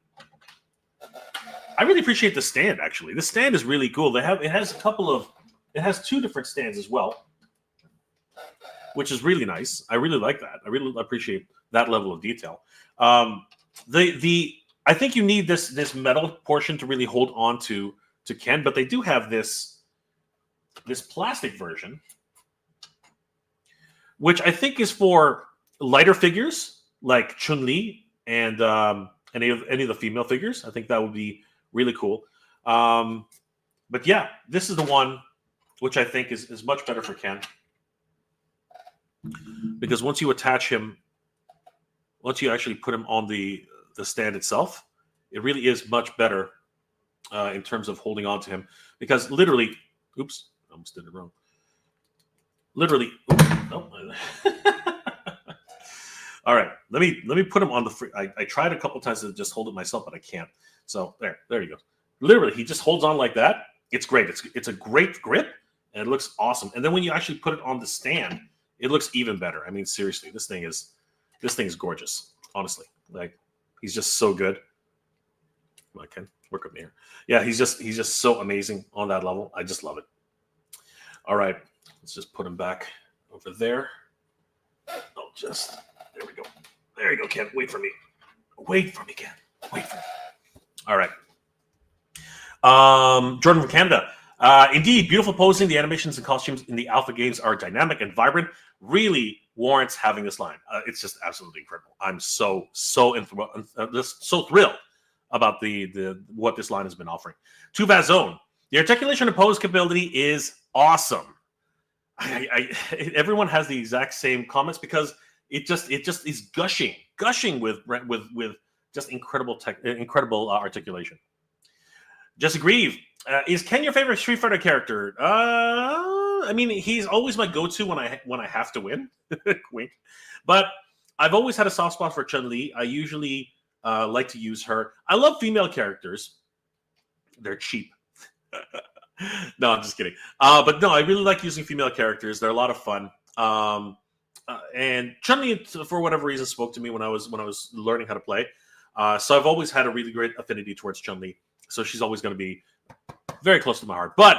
I really appreciate the stand, actually. The stand is really cool. It has 2 different stands as well, which is really nice. I really like that. I really appreciate that level of detail. I think you need this metal portion to really hold on to Ken, but they do have this plastic version, which I think is for lighter figures like Chun-Li and any of the female figures. I think that would be really cool. But yeah, this is the one which I think is much better for Ken, because once you attach him, once you actually put him on the stand itself, it really is much better in terms of holding on to him. Because literally, oops, I almost did it wrong. Literally, all right, let me put him on the free. I tried a couple times to just hold it myself, but I can't. So there you go. Literally, he just holds on like that. It's great. It's a great grip, and it looks awesome. And then when you actually put it on the stand, it looks even better. I mean, seriously, this thing is gorgeous. Honestly, like, he's just so good. I can work up here. Yeah, he's just so amazing on that level. I just love it. All right, let's just put him back over there. I'll just, there we go. There you go, Ken. Wait for me. Wait for me, Ken. Wait for me. All right. Jordan from Canada. Indeed, beautiful posing. The animations and costumes in the alpha games are dynamic and vibrant. Really warrants having this line. It's just absolutely incredible. I'm so thrilled about the what this line has been offering. Tuvaz Zone. The articulation and pose capability is awesome. Everyone has the exact same comments because it just is gushing with just incredible articulation. Jesse Grieve. Is Ken your favorite Street Fighter character? I mean, he's always my go-to when I have to win. Wink. But I've always had a soft spot for Chun-Li. I usually like to use her. I love female characters. They're cheap. No, I'm just kidding. But no, I really like using female characters. They're a lot of fun. And Chun-Li, for whatever reason, spoke to me when I was learning how to play. So I've always had a really great affinity towards Chun-Li. So she's always going to be very close to my heart. But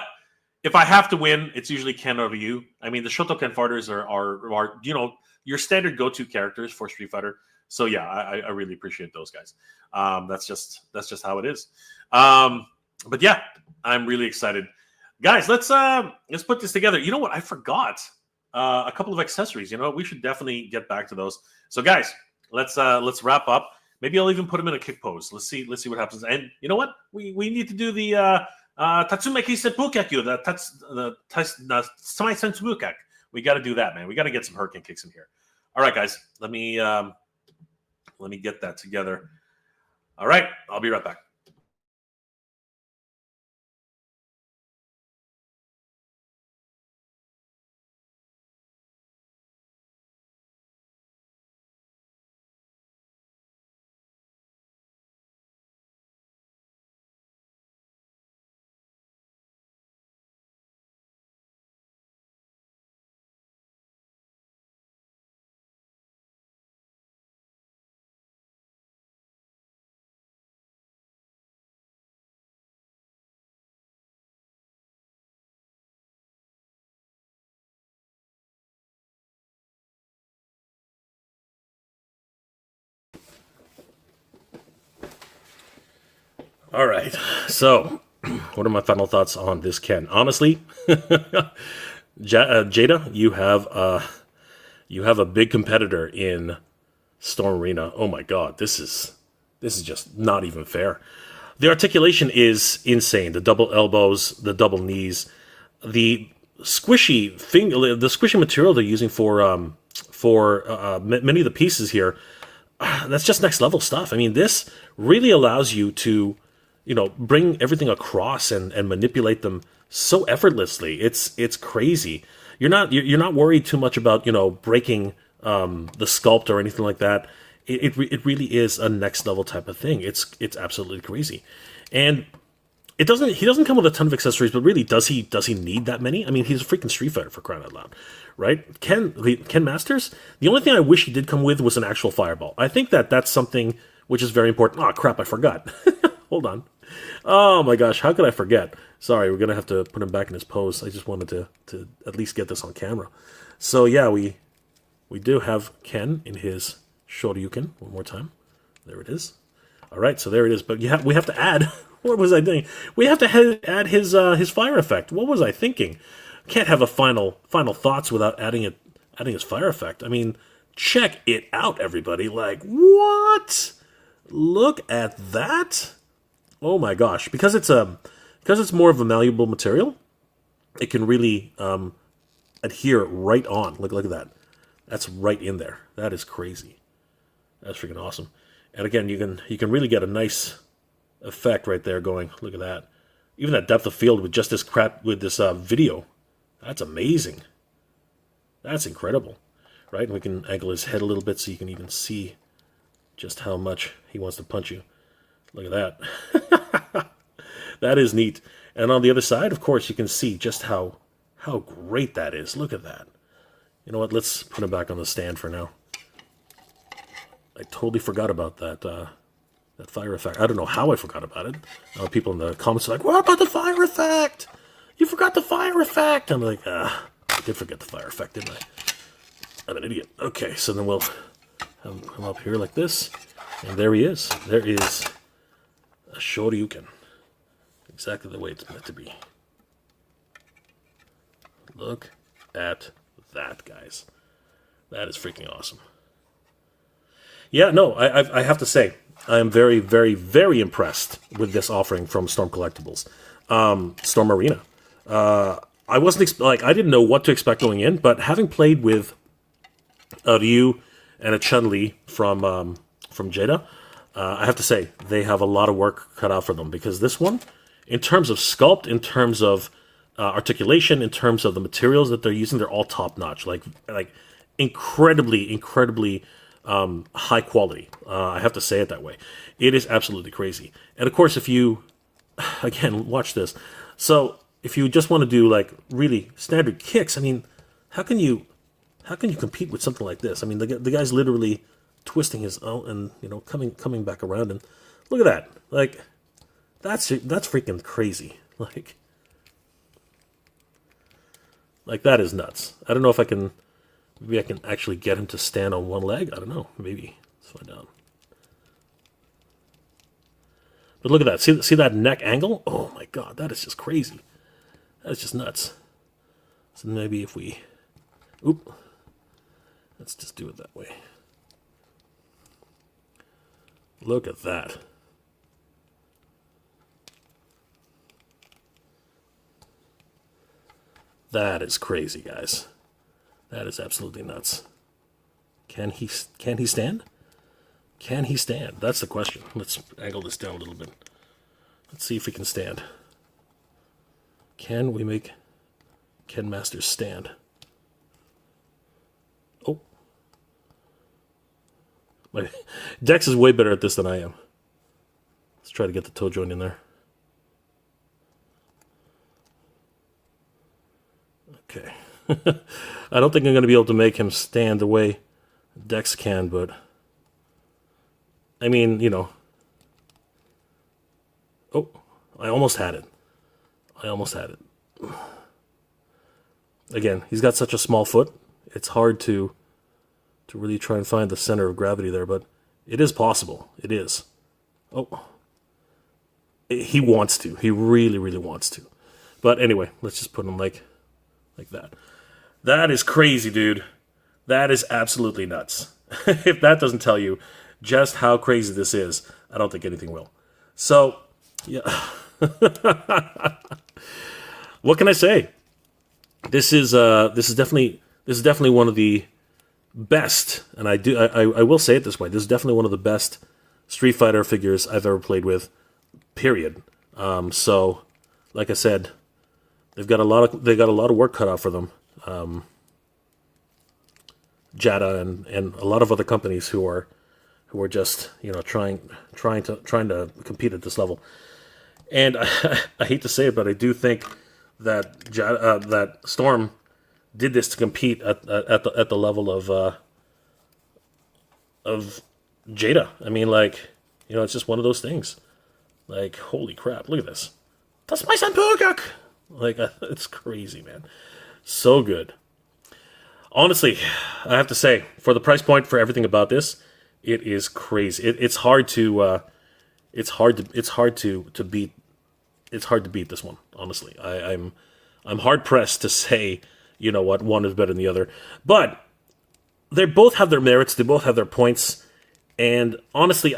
if I have to win, it's usually Ken over you. I mean, the Shotoken fighters are your standard go-to characters for Street Fighter. So yeah, I really appreciate those guys. That's just how it is. But yeah, I'm really excited, guys. Let's put this together. You know what? I forgot a couple of accessories. You know what? We should definitely get back to those. So guys, let's wrap up. Maybe I'll even put him in a kick pose. Let's see what happens. And you know what? We need to do the Tatsumeki Seppukaku, the Samai Sensubukak. We got to do that, man. We got to get some hurricane kicks in here. All right, guys. Let me get that together. All right, I'll be right back. All right. So, what are my final thoughts on this Ken? Honestly, Jada, you have a big competitor in Storm Arena. Oh my God, this is just not even fair. The articulation is insane. The double elbows, the double knees, the squishy material they're using for many of the pieces here. That's just next level stuff. I mean, this really allows you to, bring everything across and manipulate them so effortlessly. It's crazy. You're not worried too much about breaking the sculpt or anything like that. It really is a next level type of thing. It's absolutely crazy, and he doesn't come with a ton of accessories. But really, does he need that many? I mean, he's a freaking Street Fighter, for crying out loud, right? Ken Masters. The only thing I wish he did come with was an actual fireball. I think that's something which is very important. Oh crap, I forgot. Hold on. Oh my gosh, how could I forget? Sorry, we're gonna have to put him back in his pose. I just wanted to at least get this on camera. So yeah, we do have Ken in his Shoryuken one more time. There it is. All right, so there it is. But we have to add. What was I doing? We have to add his fire effect. What was I thinking? Can't have a final thoughts without adding his fire effect. I mean, check it out, everybody. Like, what? Look at that. Oh my gosh, because it's more of a malleable material, it can really adhere right on. Look at that. That's right in there. That is crazy. That's freaking awesome. And again, you can really get a nice effect right there going. Look at that. Even that depth of field with just this video. That's amazing. That's incredible. Right? And we can angle his head a little bit so you can even see just how much he wants to punch you. Look at that. That is neat. And on the other side, of course, you can see just how great that is. Look at that. You know what? Let's put him back on the stand for now. I totally forgot about that fire effect. I don't know how I forgot about it. People in the comments are like, what about the fire effect? You forgot the fire effect. I'm like, I did forget the fire effect, didn't I? I'm an idiot. Okay, so then we'll have him come up here like this. And there he is. There is a Shoryuken. Exactly the way it's meant to be. Look at that, guys. That is freaking awesome. Yeah, no, I have to say, I am very, very, very impressed with this offering from Storm Collectibles. Storm Arena. I wasn't I didn't know what to expect going in, but having played with a Ryu and a Chun-Li from Jada, I have to say they have a lot of work cut out for them, because this one, in terms of sculpt, in terms of articulation, in terms of the materials that they're using, they're all top notch, like incredibly high quality. I have to say it that way. It is absolutely crazy. And of course, if you again watch this, so if you just want to do like really standard kicks, I mean, how can you compete with something like this? I mean, the guy's literally twisting his own and coming back around, and look at that. Like that's freaking crazy. Like that is nuts. I don't know if maybe I can actually get him to stand on one leg. I don't know. Maybe. Let's find out. But look at that. See that neck angle? Oh my god, that is just crazy. That is just nuts. So maybe if we... Oop. Let's just do it that way. Look at that. That is crazy, guys. That is absolutely nuts. Can he stand? Can he stand? That's the question. Let's angle this down a little bit. Let's see if he can stand. Can we make Ken Masters stand? Oh. My Dex is way better at this than I am. Let's try to get the toe joint in there. Okay. I don't think I'm going to be able to make him stand the way Dex can, but I mean, Oh, I almost had it. Again, he's got such a small foot. It's hard to really try and find the center of gravity there, but it is possible. It is. Oh. He wants to. He really, really wants to. But anyway, let's just put him like that. That is crazy, dude. That is absolutely nuts. If that doesn't tell you just how crazy this is, I don't think anything will. So, yeah. What can I say? This is definitely one of the best, and I will say it this way. This is definitely one of the best Street Fighter figures I've ever played with. Period. So, like I said, they got a lot of work cut out for them. Jada and a lot of other companies who are just trying to compete at this level. And I hate to say it, but I do think that that Storm did this to compete at the level of Jada. I mean, it's just one of those things. Like, holy crap! Look at this. That's my son Pugak. It's crazy, man. So good. Honestly, I have to say, for the price point, for everything about this, it is crazy. It's hard to beat. It's hard to beat this one. Honestly, I'm hard pressed to say, what, one is better than the other. But they both have their merits. They both have their points. And honestly,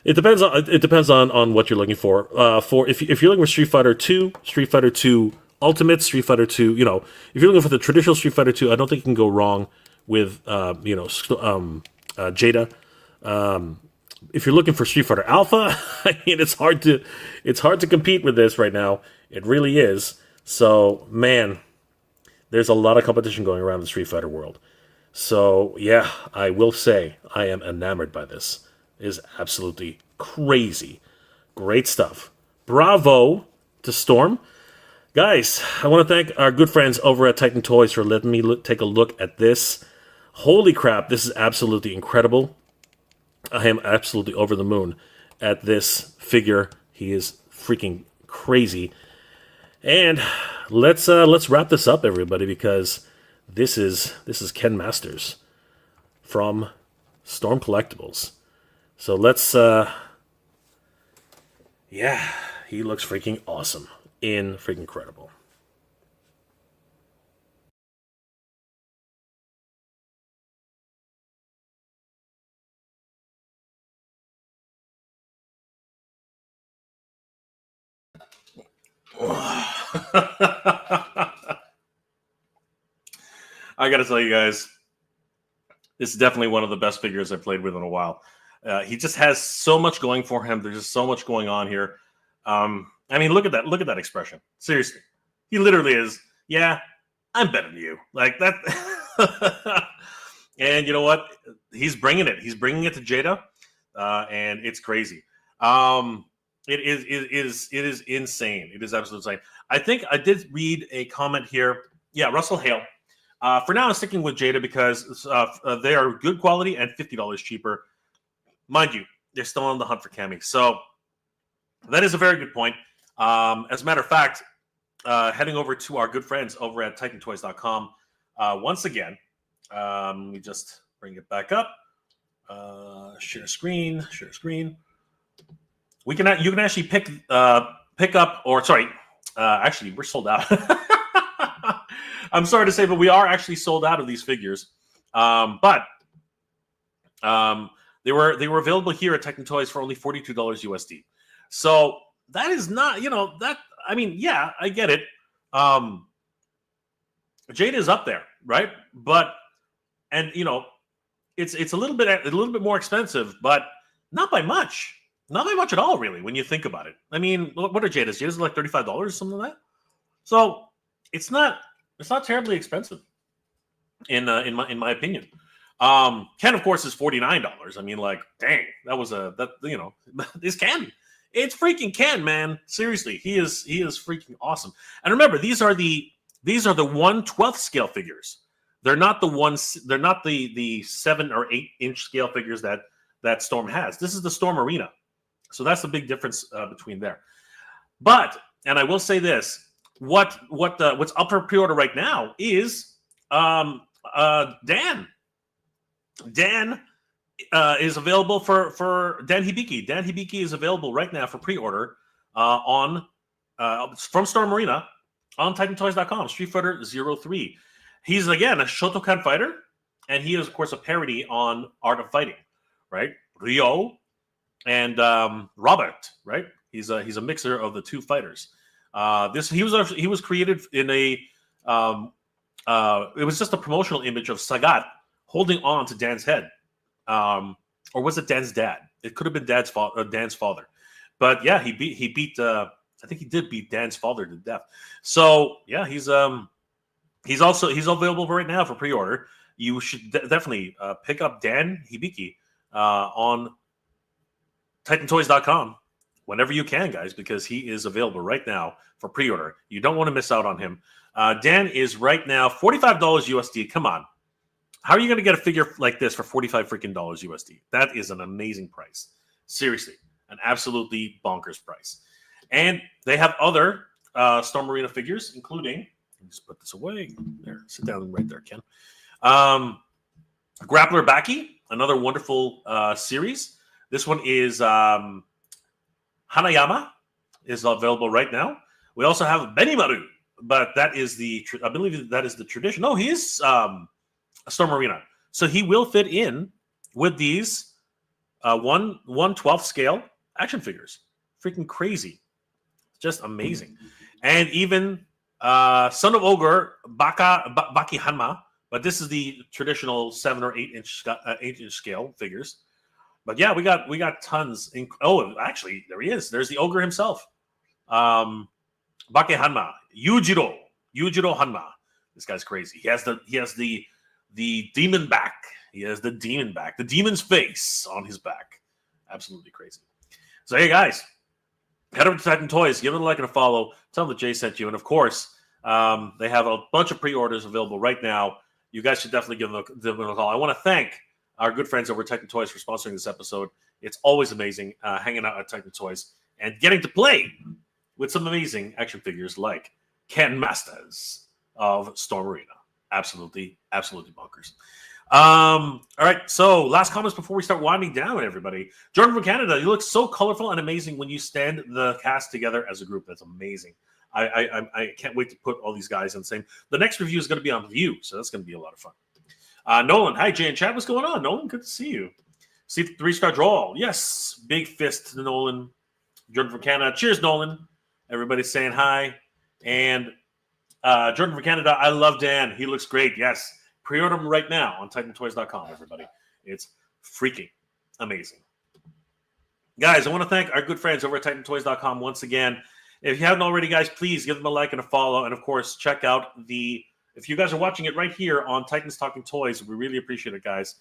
it depends on what you're looking for. If you're looking for Street Fighter 2, Street Fighter 2 Ultimate, Street Fighter 2, if you're looking for the traditional Street Fighter 2, I don't think you can go wrong with Jada. If you're looking for Street Fighter Alpha, I mean, it's hard to compete with this right now. It really is. So, man, there's a lot of competition going around in the Street Fighter world. So, yeah, I will say I am enamored by this. It is absolutely crazy. Great stuff. Bravo to Storm. Guys, I want to thank our good friends over at Titan Toys for letting me take a look at this. Holy crap, this is absolutely incredible. I am absolutely over the moon at this figure. He is freaking crazy. And let's wrap this up, everybody, because This is Ken Masters from Storm Collectibles. So let's, yeah, he looks freaking awesome. Freaking incredible. I gotta tell you guys, this is definitely one of the best figures I've played with in a while. He just has so much going for him. There's just so much going on here. I mean, look at that. Look at that expression. Seriously, he literally is. Yeah, I'm better than you. Like that. And you know what? He's bringing it. He's bringing it to Jada, and it's crazy. It is insane. It is absolutely insane. I think I did read a comment here. Yeah, Russell Hale. For now, I'm sticking with Jada because they are good quality and $50 cheaper. Mind you, they're still on the hunt for Cammy. So that is a very good point. As a matter of fact, heading over to our good friends over at TitanToys.com, once again, let me just bring it back up. Share screen. You can actually pick up, or sorry, actually we're sold out. I'm sorry to say, but we are actually sold out of these figures. But they were available here at Titan Toys for only $42 USD. So that is not, that, I mean, yeah, I get it. Jada is up there, right? But, and it's a little bit more expensive, but not by much. Not by much at all, really, when you think about it. I mean, what are Jada's? Jada's like $35 or something like that. So it's not terribly expensive, in my opinion. Ken, of course, is $49. I mean, like, dang, this Ken. It's freaking Ken, man. Seriously, he is freaking awesome. And remember, these are the 1/12 scale figures. They're not the 7 or 8 inch scale figures that Storm has. This is the Storm Arena. So that's the big difference between there. But, and I will say this, what's up for pre-order right now is Dan. Dan is available for Dan Hibiki. Dan Hibiki is available right now for pre-order from Storm Arena on TitanToys.com. Street Fighter 03. He's again a Shotokan fighter, and he is of course a parody on Art of Fighting, right? Ryo and Robert, right? He's a mixer of the two fighters. He was created in a it was just a promotional image of Sagat holding on to Dan's head, or was it Dan's dad? It could have been Dan's father, but yeah, he beat. I think he did beat Dan's father to death. So yeah, he's available right now for pre-order. You should definitely pick up Dan Hibiki on TitanToys.com whenever you can, guys, because he is available right now for pre-order. You don't want to miss out on him. Dan is right now $45 USD. Come on. How are you going to get a figure like this for $45 freaking USD? That is an amazing price. Seriously, an absolutely bonkers price. And they have other Storm Arena figures, including, let me just put this away. There, sit down right there, Ken. Grappler Baki, another wonderful series. This one is Hanayama, is available right now. We also have Benimaru, but that is I believe that is the tradition. No, he is Storm Arena. So he will fit in with these 1/12 scale action figures. Freaking crazy. Just amazing. And even Son of Ogre, Baki Hanma, but this is the traditional 7 or 8 inch scale figures. But yeah, we got tons. Actually, there he is. There's the ogre himself. Baki Hanma, Yujiro Hanma. This guy's crazy. He has the demon back. He has the demon back. The demon's face on his back. Absolutely crazy. So hey guys, head over to Titan Toys, give it a like and a follow. Tell them that Jay sent you, and of course, they have a bunch of pre-orders available right now. You guys should definitely give them a call. I want to thank our good friends over at Titan Toys for sponsoring this episode. It's always amazing hanging out at Titan Toys and getting to play with some amazing action figures like Ken Masters of Storm Arena. absolutely bonkers. All right, so last comments before we start winding down, everybody. Jordan from Canada, you look so colorful and amazing when you stand the cast together as a group. That's amazing. I can't wait to put all these guys in the same. The next review is going to be on View, so that's going to be a lot of fun. Nolan, hi, Jay and Chad. What's going on, Nolan? Good to see you. See the 3-star draw. Yes, big fist to Nolan. Jordan from Canada. Cheers, Nolan. Everybody's saying hi. And Jordan from Canada, I love Dan. He looks great. Yes. Pre-order them right now on TitanToys.com, everybody. It's freaking amazing. Guys, I want to thank our good friends over at TitanToys.com once again. If you haven't already, guys, please give them a like and a follow. And, of course, check out if you guys are watching it right here on Titans Talking Toys, we really appreciate it, guys.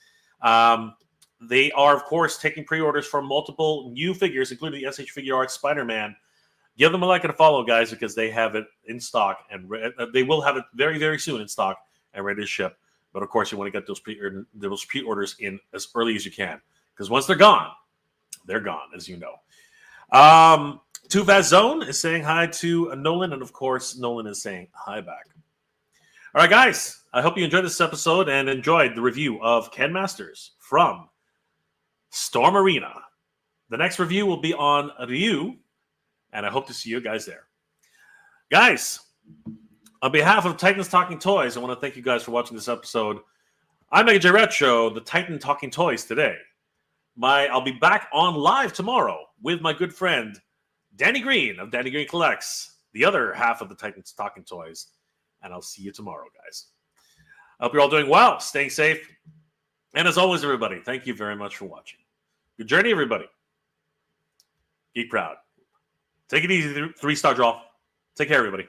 They are, of course, taking pre-orders for multiple new figures, including the SH Figure Arts Spider-Man. Give them a like and a follow, guys, because they have it in stock. And they will have it very, very soon in stock and ready to ship. But, of course, you want to get those pre-orders in as early as you can. Because once they're gone, as you know. Tuvaz Zone is saying hi to Nolan. And, of course, Nolan is saying hi back. All right, guys. I hope you enjoyed this episode and enjoyed the review of Ken Masters from Storm Arena. The next review will be on Ryu. And I hope to see you guys there. Guys, on behalf of Titans Talking Toys, I want to thank you guys for watching this episode. I'm Mega J Retro, the Titan Talking Toys today. I'll be back on live tomorrow with my good friend Danny Green of Danny Green Collects, the other half of the Titans Talking Toys. And I'll see you tomorrow, guys. I hope you're all doing well, staying safe. And as always, everybody, thank you very much for watching. Good journey, everybody. Geek proud. Take it easy, 3-star draw. Take care, everybody.